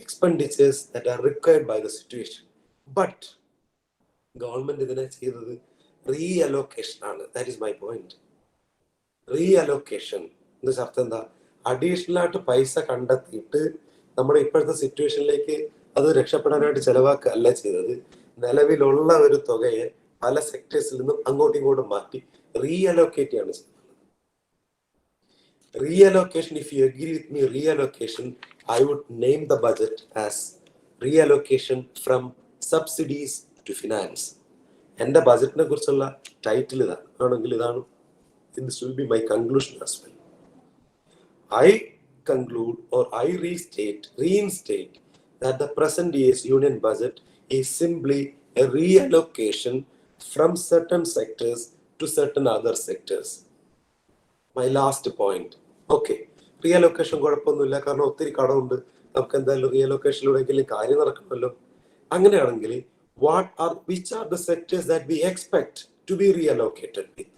expenditures that are required by the situation. But government ഇതിനെ ചെയ്തത് റീ അലോക്കേഷൻ ആണ്. That is my point. Reallocation എന്ന് അർത്ഥം എന്താ? Additional ആയിട്ട് പൈസ കണ്ടെത്തിയിട്ട് നമ്മുടെ ഇപ്പോഴത്തെ സിറ്റുവേഷനിലേക്ക് അത് രക്ഷപ്പെടാനായിട്ട് ചെലവാക്കുക അല്ല ചെയ്തത്. നിലവിലുള്ള ഒരു തുകയെ പല സെക്ടേഴ്സിൽ നിന്നും അങ്ങോട്ടും ഇങ്ങോട്ടും മാറ്റി റീഅലോക്കേറ്റ് ആണ് ചെയ്തത്. Reallocation, if you agree with me, reallocation, I would name the budget as reallocation from subsidies to finance. എന്റെ ബജറ്റിനെ കുറിച്ചുള്ള ടൈറ്റിൽ ഇതാണ്. This will be my conclusion as well. I conclude or I reinstate that the present year's union budget is simply a reallocation from certain sectors to certain other sectors. My last point. Okay, reallocation കുഴപ്പമൊന്നുമില്ല, കാരണം ഒത്തിരി കടമുണ്ട്, നമുക്ക് എന്തായാലും reallocationലൂടെങ്കിലും കാര്യം നടക്കണമല്ലോ. അങ്ങനെയാണെങ്കിൽ which are the sectors that we expect to be reallocated with?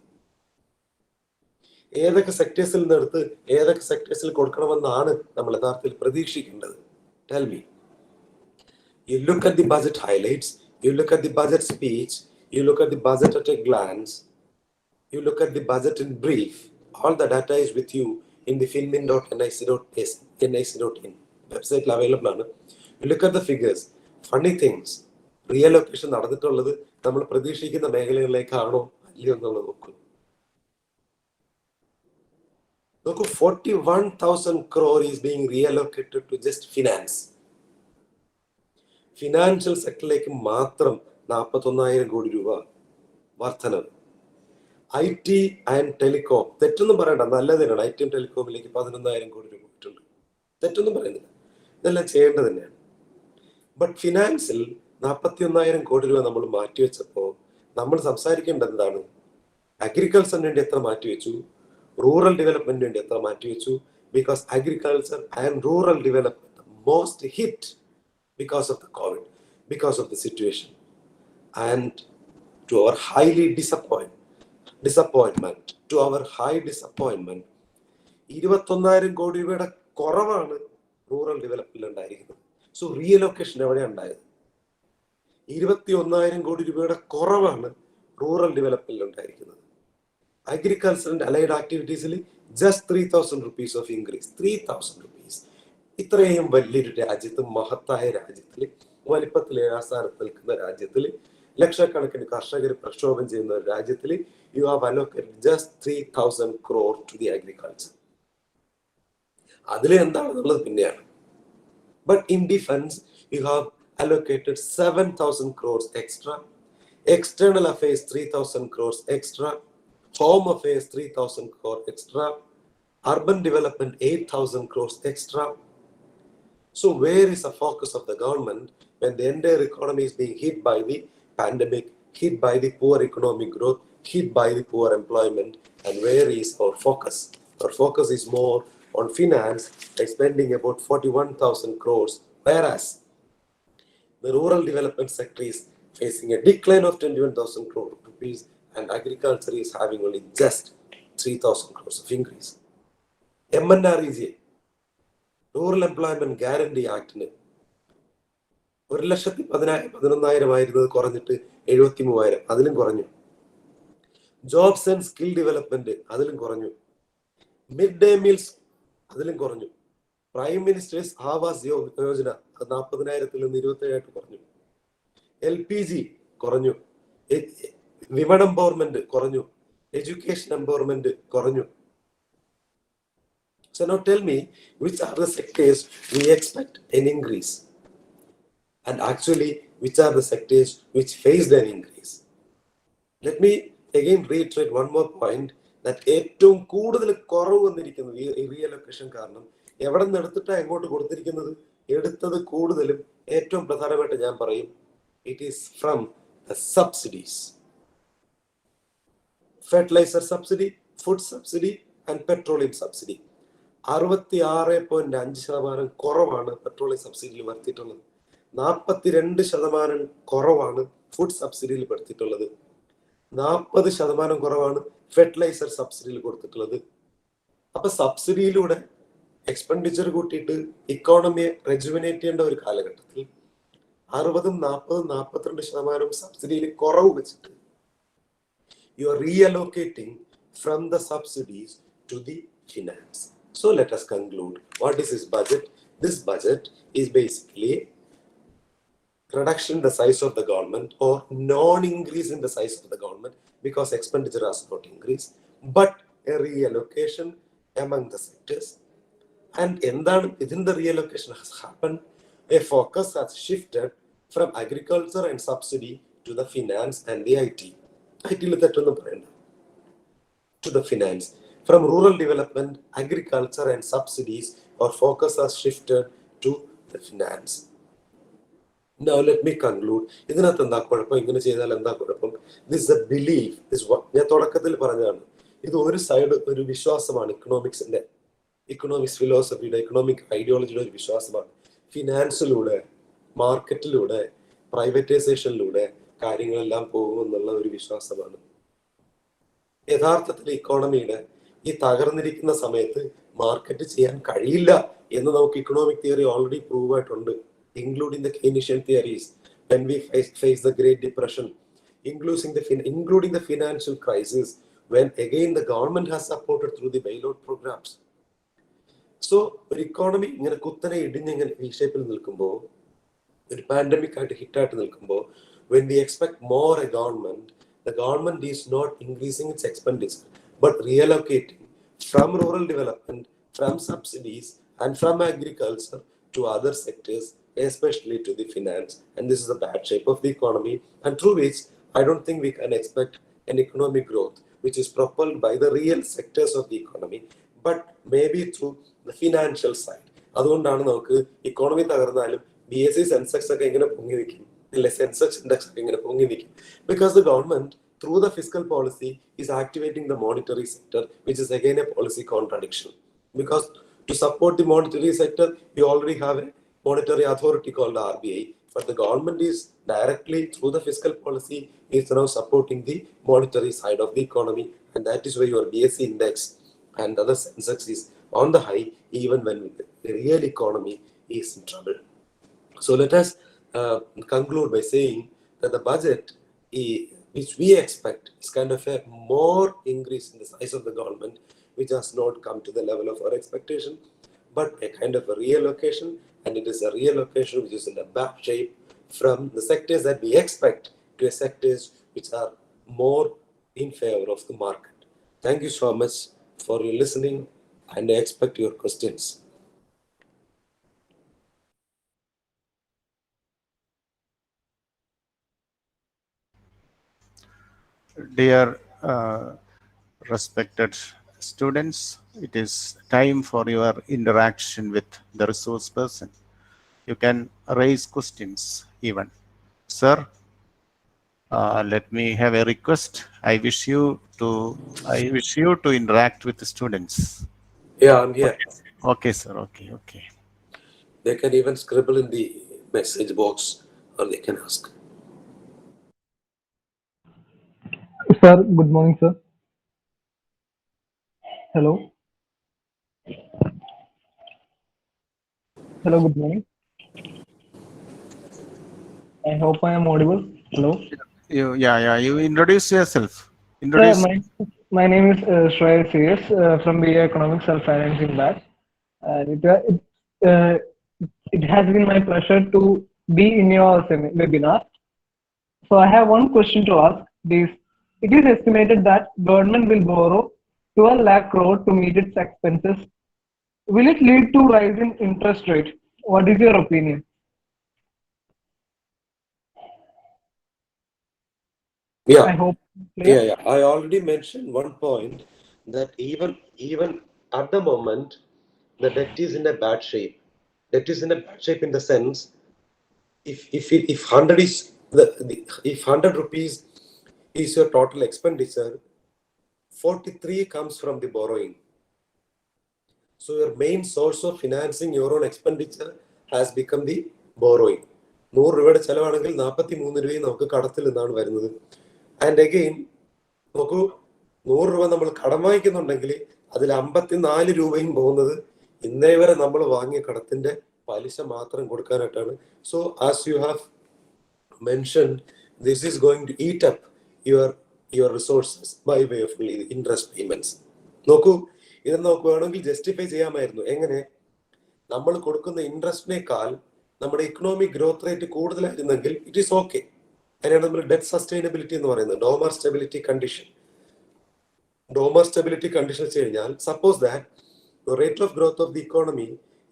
ഏതൊക്കെ സെക്ടേഴ്സിൽ നിന്നെടുത്ത് ഏതൊക്കെ സെക്ടേഴ്സിൽ കൊടുക്കണമെന്നാണ് നമ്മൾ യഥാർത്ഥത്തിൽ പ്രതീക്ഷിക്കേണ്ടത്? Tell me. You look at the budget highlights, you look at the budget speech, you look at the budget at a glance, you look at the budget in brief. All the data is with you in the filmin.nic.in website available ആണ്. You look at the figures. Funny things, reallocation നടന്നിട്ടുള്ളത് നമ്മൾ പ്രതീക്ഷിക്കുന്ന മേഖലകളിലേക്കാണോ അല്ലയോ എന്നുള്ളത് നോക്കൂ. 41,000 crore is being reallocated to just finance. Financial സെക്ടറിലേക്ക് മാത്രം 41,000 കോടി രൂപ വർധനവ്. IT ആൻഡ് ടെലികോം, തെറ്റൊന്നും പറയണ്ട, നല്ലതിനാണ്. IT ടെലികോമിലേക്ക് 11,000 കോടി രൂപ ഇട്ടുണ്ട്, തെറ്റൊന്നും പറയുന്നില്ല, ഇതെല്ലാം ചെയ്യേണ്ടത് തന്നെയാണ്. ബട്ട് ഫിനാൻസിൽ 41,000 കോടി രൂപ നമ്മൾ മാറ്റിവെച്ചപ്പോൾ നമ്മൾ സംസാരിക്കേണ്ടത് എന്താണ്? അഗ്രികൾച്ചറിന് വേണ്ടി എത്ര മാറ്റിവെച്ചു, റൂറൽ ഡെവലപ്മെന്റിന് വേണ്ടി എത്ര മാറ്റിവെച്ചു? Because agriculture and rural development most hit because of the COVID, because of the situation. And to our highly disappointment, to our high disappointment, 21,000 crore രൂപയുടെ കുറവാണ് റൂറൽ ഡെവലപ്മെന്റ് ഉണ്ടായിരിക്കുന്നത്. സോ റീഅലൊക്കേഷൻ എവിടെ ഉണ്ടായത്? 21,000 കോടി രൂപയുടെ കുറവാണ് റൂറൽ ഡെവലപ്മെന്റ് ഉണ്ടായിരിക്കുന്നത്. അഗ്രികൾച്ചർ ആൻഡ് അലൈഡ് ആക്ടിവിറ്റീസിൽ just 3,000 rupees of increase. 3,000 rupees. ഇത്രയും വലിയൊരു രാജ്യത്ത്, മഹത്തായ രാജ്യത്തിൽ, വലിപ്പത്തിൽ 7ാം സ്ഥാനത്ത് നിൽക്കുന്ന രാജ്യത്തിൽ, ലക്ഷക്കണക്കിന് കർഷകർ പ്രക്ഷോഭം ചെയ്യുന്ന ഒരു രാജ്യത്തിൽ, you have allocated just 3,000 crore to the agriculture. അതിൽ എന്താണെന്നുള്ളത് പിന്നെയാണ്. But in defence you have allocated 7,000 crores extra, external affairs 3,000 crores extra, home affairs 3,000 crores extra, urban development 8,000 crores extra. So where is the focus of the government when the entire economy is being hit by the pandemic, hit by the poor economic growth, hit by the poor employment? And where is our focus? Our focus is more on finance by spending about 41,000 crores, whereas the rural development sector is facing a decline of 21,000 crore rupees, and agriculture is having only just 3,000 crores of increase. MNREG, Rural Employment Guarantee Act, 1,11,000 ആയിരുന്നത് കുറഞ്ഞിട്ട് 73,000, അതിലും കുറഞ്ഞു. Jobs and skill development അതിലും കുറഞ്ഞു. Mid day meals അതിലും കുറഞ്ഞു. Prime ministers Awas Yojana 40,000 നിന്ന് 27,000 കുറഞ്ഞു. LPG കുറഞ്ഞു. വിമൺ എംപവർമെന്റ് കുറഞ്ഞു. എഡ്യൂക്കേഷൻ എംപവർമെന്റ് കുറഞ്ഞു. So now tell me, which are the sectors we expect an increase? And actually, which are the sectors which faced an increase? Let me again reiterate one more point, that ഏറ്റവും കൂടുതൽ കുറവ് വന്നിരിക്കുന്നത് ഈ റീഅലൊക്കേഷൻ കാരണം എവിടെ നിന്ന് എടുത്തിട്ടാണ് എങ്ങോട്ട് കൊടുത്തിരിക്കുന്നത്? എടുത്തത് കൂടുതലും ഏറ്റവും പ്രധാനമായിട്ട് ഞാൻ പറയും, it is from the subsidies. Fertiliser subsidy, food subsidy and petroleum subsidy. 66.5% കുറവാണ് പെട്രോളിയം സബ്സിഡിയിൽ വരുത്തിയിട്ടുള്ളത്. 42% കുറവാണ് ഫുഡ് സബ്സിഡിയിൽ പെടുത്തിയിട്ടുള്ളത്. 40% കുറവാണ് ഫെർട്ടിലൈസർ സബ്സിഡിയിൽ കൊടുത്തിട്ടുള്ളത്. അപ്പൊ സബ്സിഡിയിലൂടെ എക്സ്പെൻഡിച്ചർ കൂട്ടിയിട്ട് ഇക്കോണമിയെ റെജുവിനേറ്റ് ചെയ്യേണ്ട ഒരു കാലഘട്ടത്തിൽ 60%, 40%, 42% സബ്സിഡിയിൽ കുറവ് വെച്ചിട്ട് you are reallocating from the subsidies to the finance. So let us conclude. What is this budget? This budget is basically reduction in the size of the government or non-increase in the size of the government because expenditure has not increased, but a reallocation among the sectors. And within the reallocation has happened, a focus has shifted from agriculture and subsidy to the finance and the IT. To the finance. From rural development, agriculture and subsidies, our focus has shifted to the finance. Now let me conclude. ഇതിനകത്ത് എന്താ കുഴപ്പം? ഇങ്ങനെ ചെയ്താൽ എന്താ കുഴപ്പം? This is a belief. This what ഞാൻ തുടക്കത്തിൽ പറഞ്ഞതാണ്. ഇത് ഒരു സൈഡ് ഒരു വിശ്വാസമാണ്, ഇക്കണോമിക്സ് ഫിലോസഫിയുടെ, ഇക്കണോമിക് ഐഡിയോളജിയുടെ ഒരു വിശ്വാസമാണ്. ഫിനാൻസിലൂടെ, മാർക്കറ്റിലൂടെ, പ്രൈവറ്റൈസേഷനിലൂടെ കാര്യങ്ങളെല്ലാം പോകുമെന്നുള്ള ഒരു വിശ്വാസമാണ്. യഥാർത്ഥത്തിൽ ഇക്കോണമിയുടെ ഈ തകർന്നിരിക്കുന്ന സമയത്ത് മാർക്കറ്റ് ചെയ്യാൻ കഴിയില്ല എന്ന് നമുക്ക് ഇക്കണോമിക് തിയറി ഓൾറെഡി പ്രൂവ് ആയിട്ടുണ്ട്, including the Keynesian theories, when we face the Great Depression, including the financial crisis, when again the government has supported through the bailout programs. So ഒരു ഇക്കോണമി ഇങ്ങനെ കുത്തനെ ഇടിഞ്ഞിങ്ങനെ ഈ ഷേപ്പിൽ നിൽക്കുമ്പോൾ, ഒരു പാൻഡമിക് ആയിട്ട് ഹിറ്റായിട്ട് നിൽക്കുമ്പോൾ, when we expect more a government, the government is not increasing its expenditure but reallocating from rural development, from subsidies and from agriculture to other sectors, especially to the finance. And this is a bad shape of the economy, and through which I don't think we can expect an economic growth which is propelled by the real sectors of the economy, but maybe through the financial side. അതുകൊണ്ടാണ് നമുക്ക് economy തകർന്നാലും BSE Sensex ഒക്കെ ഇങ്ങനെ പൊങ്ങി നിൽക്കും, അല്ലെ Sensex index ഒക്കെ ഇങ്ങനെ പൊങ്ങി നിൽക്കും, because the government through the fiscal policy is activating the monetary sector, which is again a policy contradiction. Because to support the monetary sector, you already have a monetary authority called RBI. But the government is directly through the fiscal policy is now supporting the monetary side of the economy, and that is why your BSE index and other Sensex is on the high, even when the real economy is in trouble. So let us conclude by saying that the budget, which we expect, is kind of a more increase in the size of the government, which has not come to the level of our expectation, but a kind of a reallocation, and it is a reallocation which is in a bad shape from the sectors that we expect to a sectors which are more in favor of the market. Thank you so much for your listening, and I expect your questions. Dear respected students, it is time for your interaction with the resource person. You can raise questions even. Sir, let me have a request. I wish you to interact with the students. Yeah, I'm here. Okay, sir. Okay. They can even scribble in the message box, or they can ask. Sir, good morning, sir. Hello. Hello, good morning. I hope I am audible. Hello. You introduce yourself. Sir, my name is SHYJAN D from BA Economics Self-Financing Batch. And it has been my pleasure to be in your webinar. So I have one question to ask. It is estimated that government will borrow 12 lakh crore to meet its expenses. Will it lead to rise in interest rate? What is your opinion? Yeah. I hope. Yeah. I already mentioned one point that even at the moment, the debt is in a bad shape. Debt is in a bad shape in the sense, if 100 is if 100 rupees is your total expenditure, 43 comes from the borrowing. So your main source of financing your own expenditure has become the borrowing. 100 രൂപയുടെ ചെലവാണെങ്കിൽ 43 രൂപയും നമുക്ക് കടത്തിൽ നിന്നാണ് വരുന്നത്. And again നോക്കൂ, 100 രൂപ നമ്മൾ കടം വാങ്ങിക്കുന്നുണ്ടെങ്കിൽ അതിൽ 54 രൂപയും പോകുന്നത് ഇന്നേ വരെ നമ്മൾ വാങ്ങിയ കടത്തിന്റെ പലിശ മാത്രം കൊടുക്കാനായിട്ടാണ്. So as you have mentioned, this is going to eat up your resources by way of interest payments. നോക്കൂ, ഇത് നമുക്ക് വേണമെങ്കിൽ ജസ്റ്റിഫൈ ചെയ്യാമായിരുന്നു. എങ്ങനെ? നമ്മൾ കൊടുക്കുന്ന ഇൻട്രസ്റ്റിനേക്കാൾ നമ്മുടെ ഇക്കണോമിക് ഗ്രോത്ത് റേറ്റ് കൂടുതലായിരുന്നെങ്കിൽ ഇറ്റ് ഈസ് ഓക്കെ. അതിനാണ് നമ്മൾ ഡെറ്റ് സസ്റ്റൈനബിലിറ്റി എന്ന് പറയുന്നത്, Domar stability condition. Domar stability condition വെച്ച് കഴിഞ്ഞാൽ, suppose that the rate of growth of the economy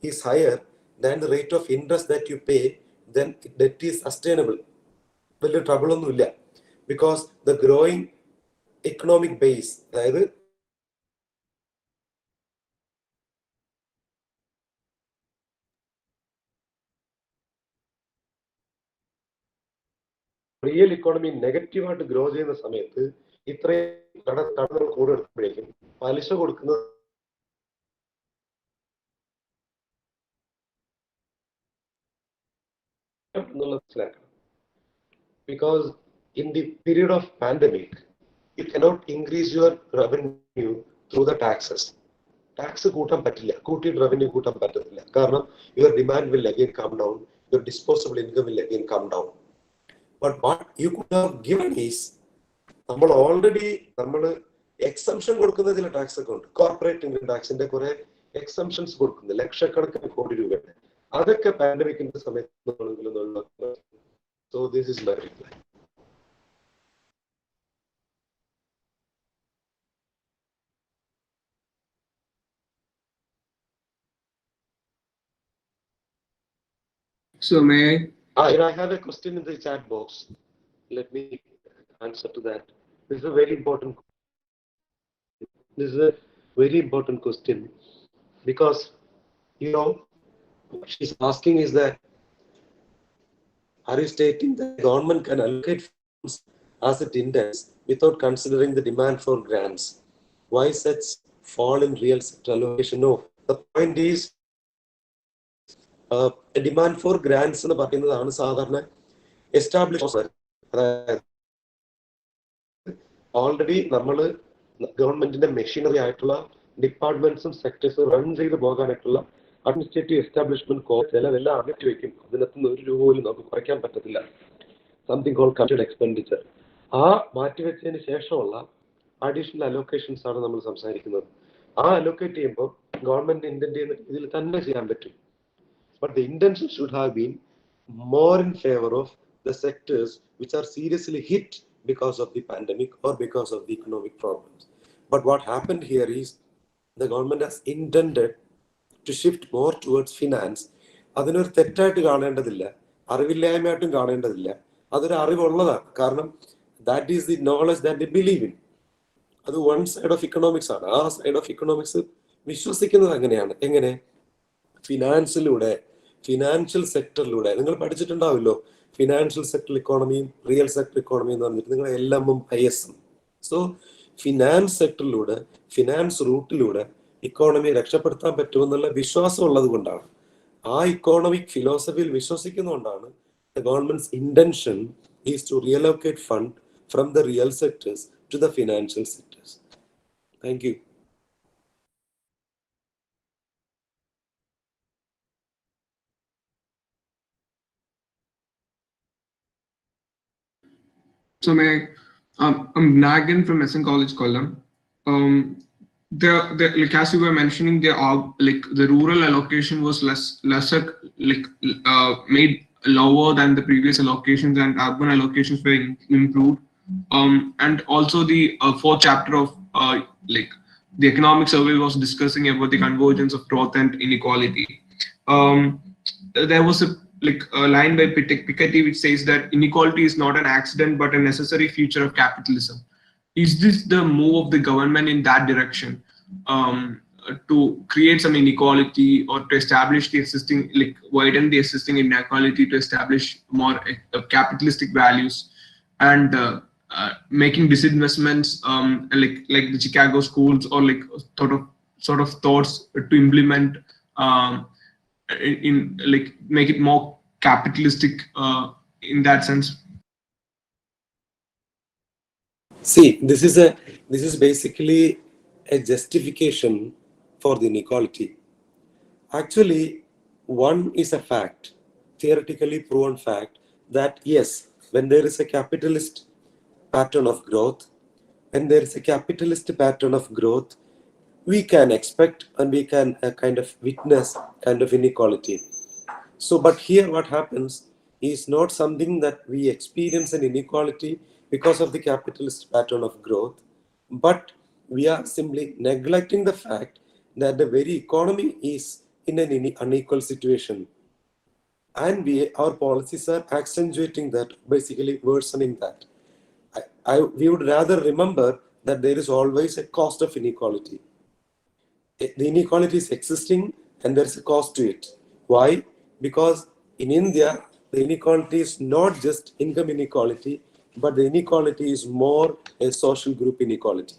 is higher than the rate of interest that you pay, then debt is sustainable. വലിയ trouble ഒന്നുമില്ല. Because the growing economic base, അതായത് real economy നെഗറ്റീവായിട്ട് grow ചെയ്യുന്ന സമയത്ത് ഇത്രയും കടങ്ങൾ കൂടെ എടുക്കുമ്പോഴേക്കും പലിശ കൊടുക്കുന്നത് എന്നുള്ളത് മനസ്സിലാക്കണം. Because in the period of pandemic, you cannot increase your revenue through the taxes. Tax കൂട്ടാൻ പറ്റില്ല, കൂട്ടിയിട്ട് റവന്യൂ കൂട്ടാൻ പറ്റത്തില്ല. കാരണം your demand will again come down, your disposable income will again come down. But what you could have given is, നമ്മൾ exemption കൊടുക്കുന്ന ചില tax ഒക്കെ ഉണ്ട്. കോർപ്പറേറ്റ് ഇൻകം ടാക്സിന്റെ കുറെ എക്സംഷൻസ് കൊടുക്കുന്നത് ലക്ഷക്കണക്കിന് കോടി രൂപയുടെ, അതൊക്കെ പാൻഡമിക്കിന്റെ സമയത്ത്. So this is my reply. So may I? I have a question in the chat box. Let me answer to that. This is a very important question, because what she's asking is that, are you stating that the government can allocate funds as it intends without considering the demand for grants? Why such fall in real sector allocation? No, the point is, demand for grants എന്ന് പറയുന്നതാണ് സാധാരണ establish. അതായത് already നമ്മൾ ഗവൺമെന്റിന്റെ machinery ആയിട്ടുള്ള ഡിപ്പാർട്ട്മെന്റ്സും സെക്ടേഴ്സും run ചെയ്ത് പോകാനായിട്ടുള്ള administrative establishment cost ചിലവെല്ലാം അകറ്റി വെക്കും. അതിനകത്തുനിന്ന് ഒരു രൂപ പോലും നമുക്ക് കുറയ്ക്കാൻ പറ്റത്തില്ല. Something call committed expenditure. ആ മാറ്റിവെച്ചതിന് ശേഷമുള്ള അഡീഷണൽ അലോക്കേഷൻസ് ആണ് നമ്മൾ സംസാരിക്കുന്നത്. ആ അലോക്കേറ്റ് ചെയ്യുമ്പോൾ ഗവൺമെന്റ് ഇന്റന്റ് ചെയ്യുന്ന രീതിയിൽ തന്നെ ചെയ്യാൻ പറ്റും. But the intention should have been more in favor of the sectors which are seriously hit because of the pandemic or because of the economic problems. But what happened here is the government has intended to shift more towards finance. അതിനൊരു തെറ്റായിട്ട് കാണേണ്ടതില്ല, അറിവില്ലായ്മയായിട്ടും കാണേണ്ടതില്ല. അതൊരു അറിവുള്ളതാണ്. കാരണം that is the knowledge that the believe in. അത് one side of economics ആണ്. ആ side of economics വിശ്വസിക്കുന്നത് അങ്ങനെയാണ്. എങ്ങനെ? ഫിനാൻസിലൂടെ, ഫിനാൻഷ്യൽ സെക്ടറിലൂടെ. നിങ്ങൾ പഠിച്ചിട്ടുണ്ടാവില്ലോ ഫിനാൻഷ്യൽ സെക്ടർ ഇക്കോണമിയും റിയൽ സെക്ടർ ഇക്കോണമിയും എന്ന് പറഞ്ഞിട്ട്, നിങ്ങൾ LMഉം ISഉം. സോ ഫിനാൻസ് സെക്ടറിലൂടെ, ഫിനാൻസ് റൂട്ടിലൂടെ ഇക്കോണമിയെ രക്ഷപ്പെടുത്താൻ പറ്റുമെന്നുള്ള വിശ്വാസം ഉള്ളത് കൊണ്ടാണ്, ആ economic ഫിലോസഫിയിൽ വിശ്വസിക്കുന്നതുകൊണ്ടാണ് the government's intention is to reallocate fund from the real sectors to the financial sectors. Thank you. So I'm Nagan from SN College, Kollam. Like as you were mentioning, the rural allocation was lesser, made lower than the previous allocations, and urban allocations were improved. And also the fourth chapter of the economic survey was discussing about the convergence of growth and inequality. There was a line by Piketty which says that inequality is not an accident but a necessary feature of capitalism. Is this the move of the government in that direction, to create some inequality or to establish the existing, widen the existing inequality to establish more capitalistic values, and making disinvestments like the Chicago schools, or sort of thoughts to implement make it more capitalistic in that sense? See, this is basically a justification for the inequality. Actually, one is a fact, theoretically proven fact, that yes, when there is a capitalist pattern of growth, we can expect and we can kind of witness kind of inequality. So, but here what happens is not something that we experience an inequality because of the capitalist pattern of growth, but we are simply neglecting the fact that the very economy is in an unequal situation. And our policies are accentuating that, basically worsening that. We would rather remember that there is always a cost of inequality. The inequality is existing and there's a cost to it. Why? Because in India, the inequality is not just income inequality, but the inequality is more a social group inequality.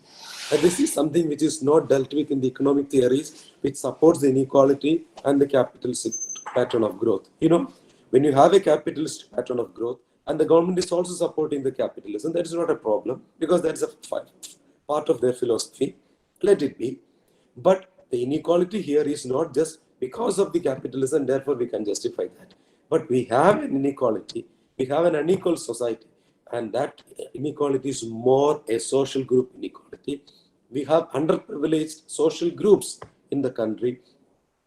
And this is something which is not dealt with in the economic theories, which supports the inequality and the capitalist pattern of growth. You know, when you have a capitalist pattern of growth, and the government is also supporting the capitalism, that is not a problem, because that's a part of their philosophy. Let it be. But the inequality here is not just because of the capitalism, therefore we can justify that. But we have an inequality, we have an unequal society, and that inequality is more a social group inequality. We have underprivileged social groups in the country,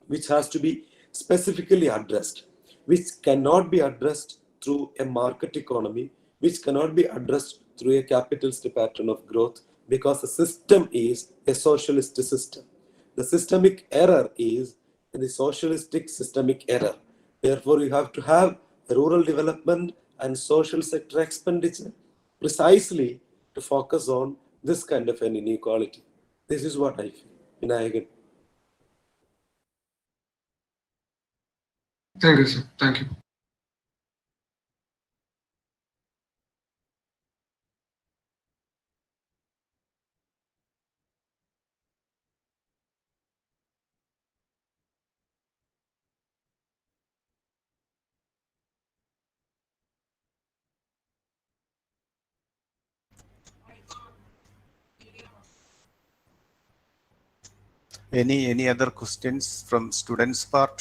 which has to be specifically addressed, which cannot be addressed through a market economy, which cannot be addressed through a capitalist pattern of growth, because the system is a socialist system. The systemic error is the socialistic systemic error. Therefore, you have to have rural development and social sector expenditure precisely to focus on this kind of an inequality. This is what I feel. Vinayagan. Thank you, sir. Thank you. Any other questions from students' part?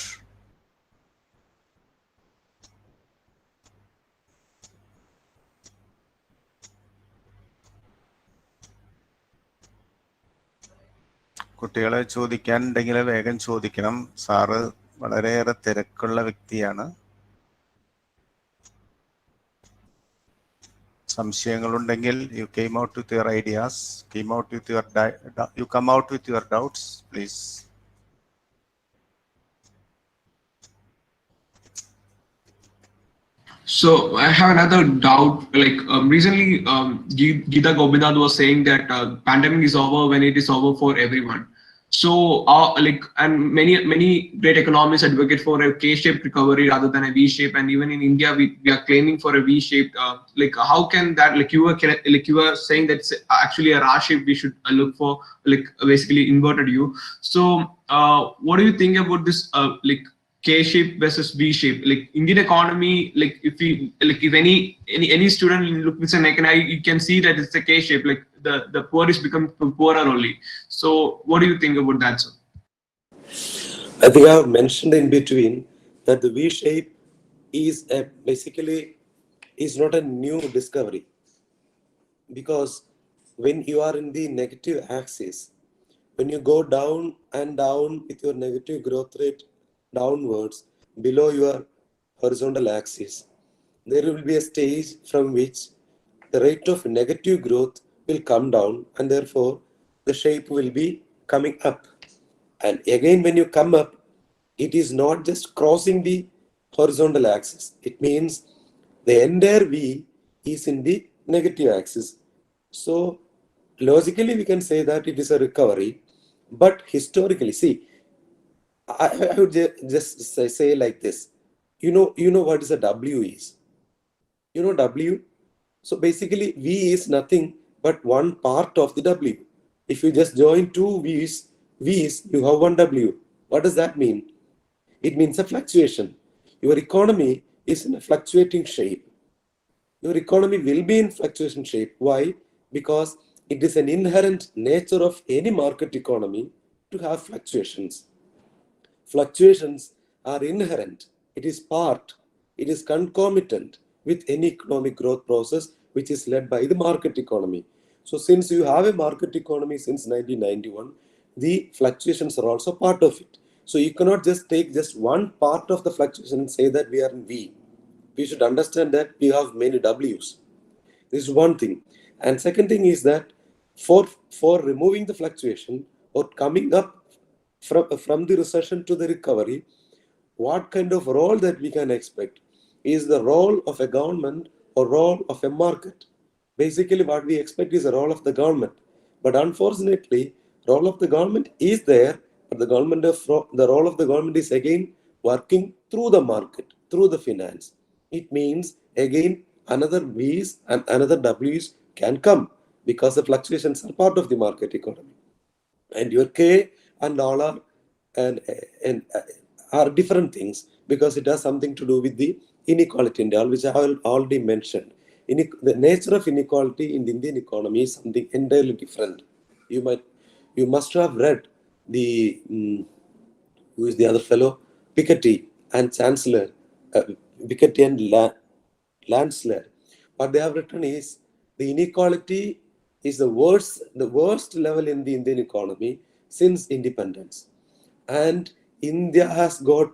കുട്ടികളെ ചോദിക്കാനുണ്ടെങ്കിൽ വേഗം ചോദിക്കണം. Sir വളരെയേറെ തിരക്കുള്ള വ്യക്തിയാണ്. സംശയങ്ങളുണ്ടെങ്കിൽ you came out with your ideas, you come out with your doubts, please. So I have another doubt. Like recently, Geeta Gobinath was saying that pandemic is over when it is over for everyone. So, and many great economists advocate for a K-shaped recovery rather than a V-shape. And even in India, we are claiming for a V-shaped. Like, how can that? Like you were saying that it's actually a R shape. We should look for like basically inverted U. So, what do you think about this? Like K-shape versus V-shape, like Indian economy, like if any student looks at an you can see that it's a K-shape, like the poor is become poorer only. So what do you think about that, sir? I think I have mentioned in between that the V shape is basically is not a new discovery, because when you are in the negative axis, when you go down and down with your negative growth rate downwards below your horizontal axis, there will be a stage from which the rate of negative growth will come down, and therefore the shape will be coming up. And again, when you come up, it is not just crossing the horizontal axis. It means the entire V is in the negative axis. So logically, we can say that it is a recovery. But historically, see, I would just say like this. You know what is a W is? You know W? So basically, V is nothing but one part of the W. If you just join two V's, you have one W. What does that mean? It means a fluctuation. Your economy is in a fluctuating shape. Your economy will be in fluctuation shape. Why? Because it is an inherent nature of any market economy to have fluctuations. Fluctuations are inherent. It is part. It is concomitant with any economic growth process which is led by the market economy. So since you have a market economy since 1991, the fluctuations are also part of it. So you cannot just take just one part of the fluctuation and say that we are in V. We should understand that we have many W's. This is one thing. And second thing is that for removing the fluctuation or coming up from the recession to the recovery, what kind of role that we can expect is the role of a government or role of a market. Basically, what we expect is the role of the government. But unfortunately, role of the government is there, but the role of the government is again working through the market, through the finance. It means again another V's and another W's can come because the fluctuations are part of the market economy. And your K and all and are different things because it has something to do with the inequality and all, which I have already mentioned. The nature of inequality in the Indian economy is something entirely different. You must have read the who is the other fellow, Piketty and Chancellor, Piketty and Lansler. What they have written is the inequality is the worst level in the Indian economy since independence. And India has got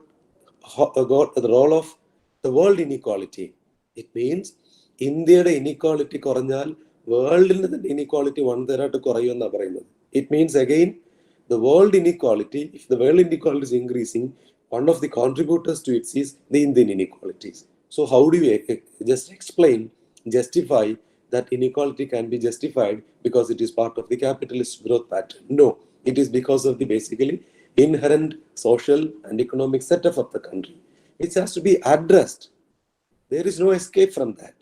the role of the world inequality. It means ഇന്ത്യയുടെ inequality കുറഞ്ഞാൽ വേൾഡിൽ the inequality വൺതരായിട്ട് കുറയുമെന്നാണ് പറയുന്നത്. It means again the world inequality, if the world inequality is increasing, one of the contributors to it is the Indian inequalities. So how do you just justify that inequality can be justified because it is part of the capitalist growth pattern? No, it is because of the basically inherent social and economic setup of the country, which has to be addressed. There is no escape from that.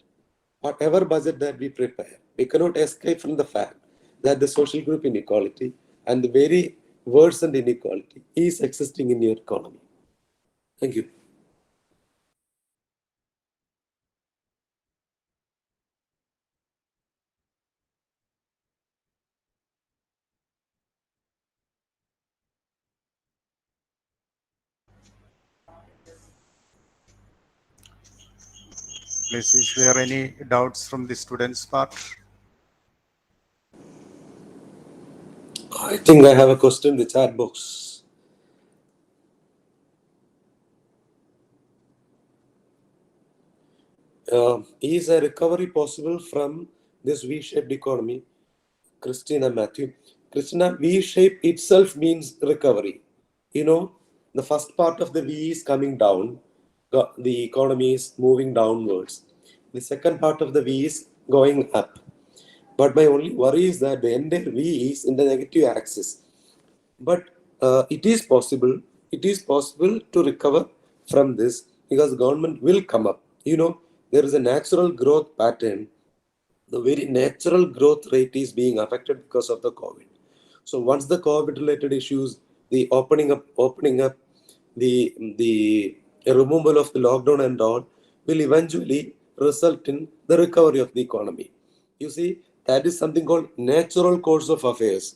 Whatever budget that we prepare, we cannot escape from the fact that the social group inequality and the very worsened inequality is existing in your economy. Thank you. Please, is there any doubts from the students' part? I think I have a question in the chat box. Is a recovery possible from this V-shaped economy? Christina Matthew. Christina, V-shape itself means recovery. You know, the first part of the V is coming down. The economy is moving downwards. The second part of the V is going up. But my only worry is that the entire V is in the negative axis. But it is possible. It is possible to recover from this because government will come up. You know, there is a natural growth pattern. The very natural growth rate is being affected because of the COVID. So once the COVID-related issues, the opening up, the removal of the lockdown and all will eventually result in the recovery of the economy. You see, that is something called natural course of affairs.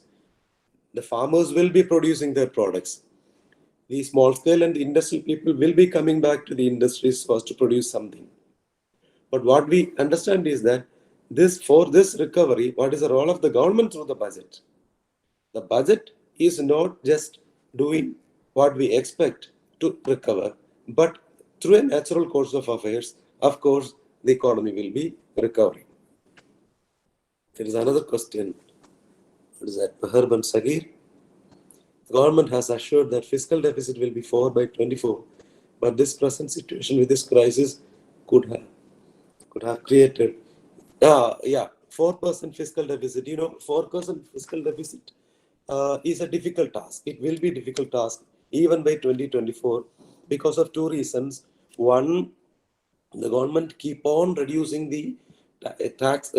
The farmers will be producing their products. The small scale and the industrial people will be coming back to the industries first to produce something. But what we understand is that for this recovery, what is the role of the government through the budget? The budget is not just doing what we expect to recover, but through a natural course of affairs, of course, the economy will be recovering. There is another question. What is that? Herban Sagir. The government has assured that fiscal deficit will be 4 by 24, but this present situation with this crisis could have created 4% fiscal deficit. You know, 4% fiscal deficit is a difficult task. It will be a difficult task even by 2024 because of two reasons. One, the government keep on reducing the tax,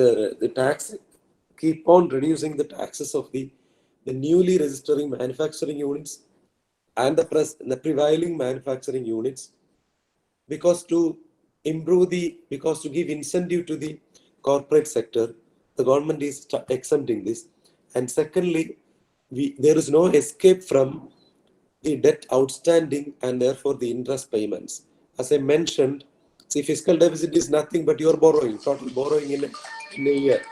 keep on reducing the taxes of the newly registering manufacturing units and the prevailing manufacturing units because to give incentive to the corporate sector, the government is exempting this. And secondly, there is no escape from the debt outstanding and therefore the interest payments. As I mentioned, see, fiscal deficit is nothing but your borrowing, total borrowing in a year.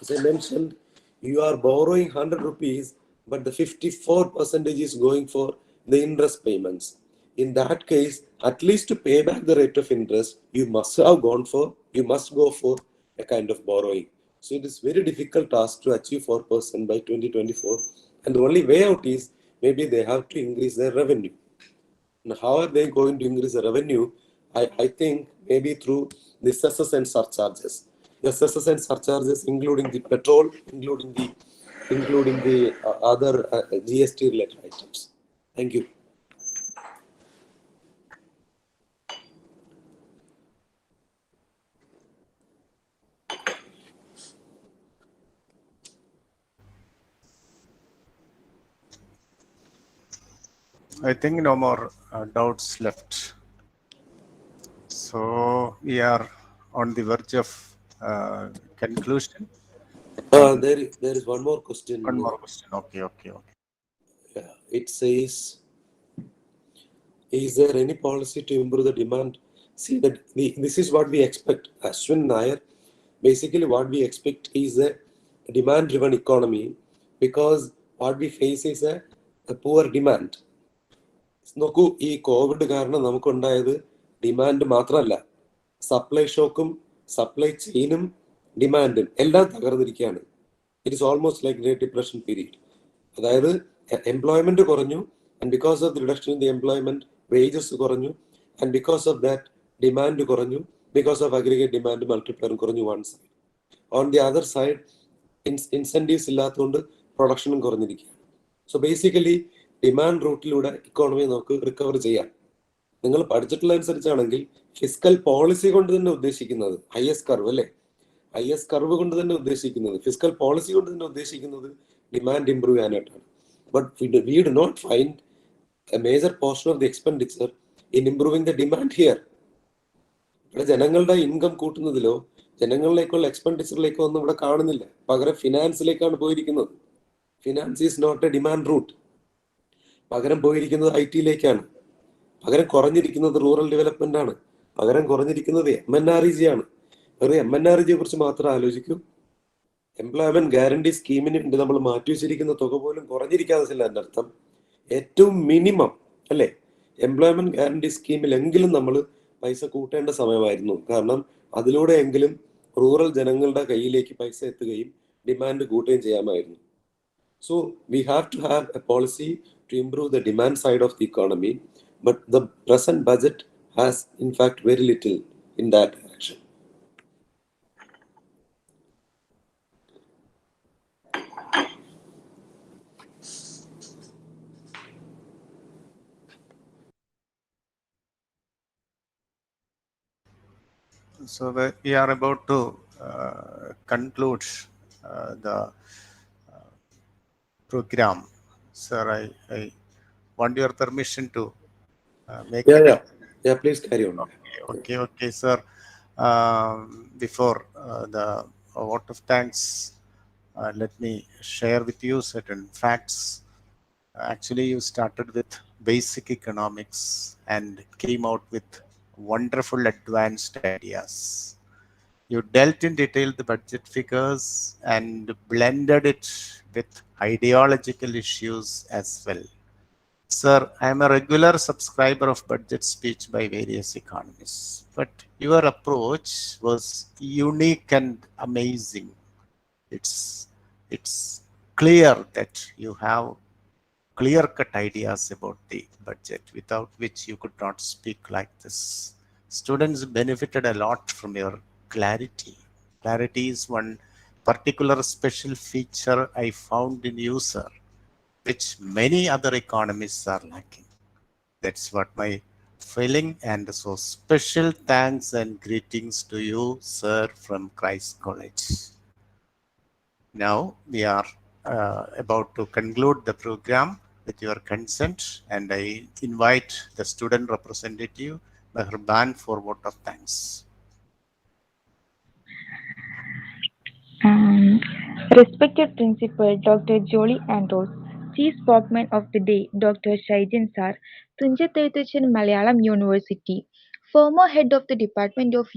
As I mentioned, you are borrowing 100 rupees, but the 54% is going for the interest payments. In that case, at least to pay back the rate of interest, you must go for a kind of borrowing. So it is very difficult task to achieve 4% by 2024. And the only way out is maybe they have to increase their revenue. Now, how are they going to increase the revenue? I think maybe through the cesses and surcharges. The cesses and surcharges, including the petrol, including the other GST related items. Thank you. I think no more doubts left. So we are on the verge of conclusion. There is one more question. One more question. Okay. Yeah, it says, is there any policy to improve the demand? See, that this is what we expect. Ashwin Nair, basically what we expect is a demand-driven economy because what we face is a poor demand. നോക്കൂ, ഈ Covid കാരണം നമുക്കുണ്ടായത് demand മാത്രമല്ല, supply ഷോക്കും supply ചെയിനും ഡിമാൻഡും എല്ലാം തകർന്നിരിക്കുകയാണ്. It is almost like great depression period. അതായത് എംപ്ലോയ്മെന്റ് കുറഞ്ഞു, and because of the reduction in the employment wages കുറഞ്ഞു, and because of that demand കുറഞ്ഞു, ബിക്കോസ് ഓഫ് അഗ്രിഗേറ്റ് ഡിമാൻഡ് മൾട്ടിപ്ലയറും കുറഞ്ഞു. One side. On the other side incentives ഇല്ലാത്തതുകൊണ്ട് പ്രൊഡക്ഷനും കുറഞ്ഞിരിക്കുകയാണ്. So basically demand റൂട്ടിലൂടെ ഇക്കോണമി നമുക്ക് റിക്കവർ ചെയ്യാം. നിങ്ങൾ പഠിച്ചിട്ടുള്ള അനുസരിച്ചാണെങ്കിൽ ഫിസ്ക്കൽ പോളിസി കൊണ്ട് തന്നെ ഉദ്ദേശിക്കുന്നത് IS കർവ് അല്ലേ, IS കർവ് കൊണ്ട് തന്നെ ഉദ്ദേശിക്കുന്നത്, ഫിസ്ക്കൽ പോളിസി കൊണ്ട് തന്നെ ഉദ്ദേശിക്കുന്നത് ഡിമാൻഡ് ഇംപ്രൂവ് ചെയ്യാനായിട്ടാണ്. But we do not find a major portion of the expenditure in improving the demand here. ഇവിടെ ജനങ്ങളുടെ ഇൻകം കൂട്ടുന്നതിലോ ജനങ്ങളിലേക്കുള്ള എക്സ്പെൻഡിച്ചറിലേക്കോ ഒന്നും ഇവിടെ കാണുന്നില്ല. പകരം ഫിനാൻസിലേക്കാണ് പോയിരിക്കുന്നത്. Finance is not a demand route. പകരം പോയിരിക്കുന്നത് IT യിലേക്കാണ്. പകരം കുറഞ്ഞിരിക്കുന്നത് റൂറൽ ഡെവലപ്മെന്റ് ആണ്. പകരം കുറഞ്ഞിരിക്കുന്നത് MNREG ആണ്. വെറുതെ MNREG കുറിച്ച് മാത്രം ആലോചിക്കൂ. എംപ്ലോയ്മെന്റ് ഗ്യാരണ്ടി സ്കീമിന് വേണ്ടി നമ്മൾ മാറ്റിവെച്ചിരിക്കുന്ന തുക പോലും കുറഞ്ഞിരിക്കാതെ എൻ്റെ അർത്ഥം. ഏറ്റവും മിനിമം അല്ലേ, എംപ്ലോയ്മെന്റ് ഗ്യാരണ്ടി സ്കീമിലെങ്കിലും നമ്മൾ പൈസ കൂട്ടേണ്ട സമയമായിരുന്നു. കാരണം അതിലൂടെയെങ്കിലും റൂറൽ ജനങ്ങളുടെ കയ്യിലേക്ക് പൈസ എത്തുകയും ഡിമാൻഡ് കൂട്ടുകയും ചെയ്യാമായിരുന്നു. So we have to have a policy to improve the demand side of the economy, but the present budget has in fact very little in that direction. So we are about to conclude the program. Sir, I want your permission to make Yeah, please carry on. Okay, sir. Before the vote of thanks, let me share with you certain facts. Actually, you started with basic economics and came out with wonderful advanced ideas. You dealt in detail the budget figures and blended it with ideological issues as well. Sir, I am a regular subscriber of budget speech by various economists, but your approach was unique and amazing. It's clear that you have clear-cut ideas about the budget, without which you could not speak like this. Students benefited a lot from your clarity. Clarity is one particular special feature I found in you, sir, which many other economists are lacking. That's what my feeling, and so special thanks and greetings to you, sir, from Christ College. Now we are about to conclude the program with your consent, and I invite the student representative, Mehrban, for vote of thanks. Respected Principal Dr. Jolie Andrews, Chief Spokesman of the Day Dr. SHYJAN D, Thunchat Malayalam University, former Head of the Department of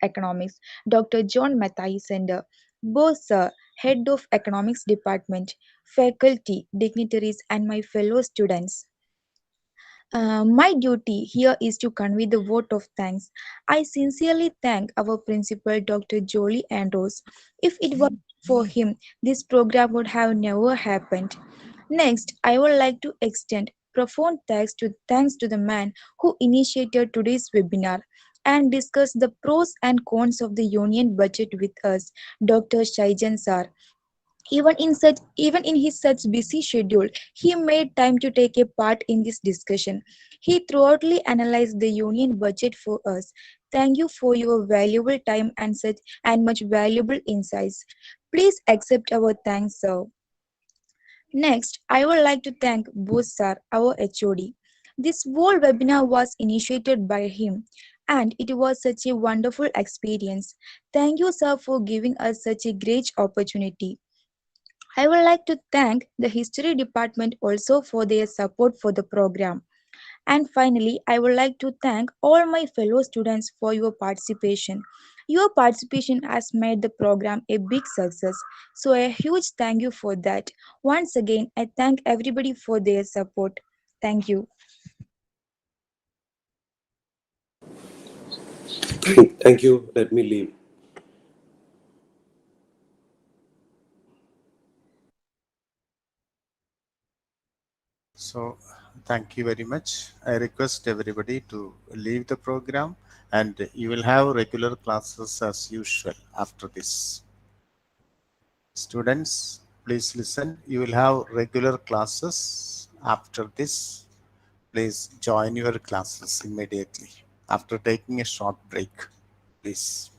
Economics, Dr. John Mathai Center, both Sir, Head of Economics Department, faculty, dignitaries, and my fellow students. My duty here is to convey the vote of thanks. I sincerely thank our principal, Dr. Jolie Andrews. If it were for him, this program would have never happened. Next, I would like to extend profound thanks to the man who initiated today's webinar and discussed the pros and cons of the union budget with us, Dr. SHYJAN sir. Even in his such busy schedule, he made time to take a part in this discussion. He thoroughly analyzed the union budget for us. Thank you for your valuable time and much valuable insights. Please accept our thanks, sir. Next, I would like to thank Bose sir, our HOD. This whole webinar was initiated by him, and it was such a wonderful experience. Thank you, sir, for giving us such a great opportunity. I would like to thank the History Department also for their support for the program. And finally, I would like to thank all my fellow students for your participation. Your participation has made the program a big success. So a huge thank you for that. Once again, I thank everybody for their support. Thank you. Thank you. Let me leave. So thank you very much. I request everybody to leave the program, and you will have regular classes as usual after this. Students, please listen. You will have regular classes after this. Please join your classes immediately after taking a short break, please.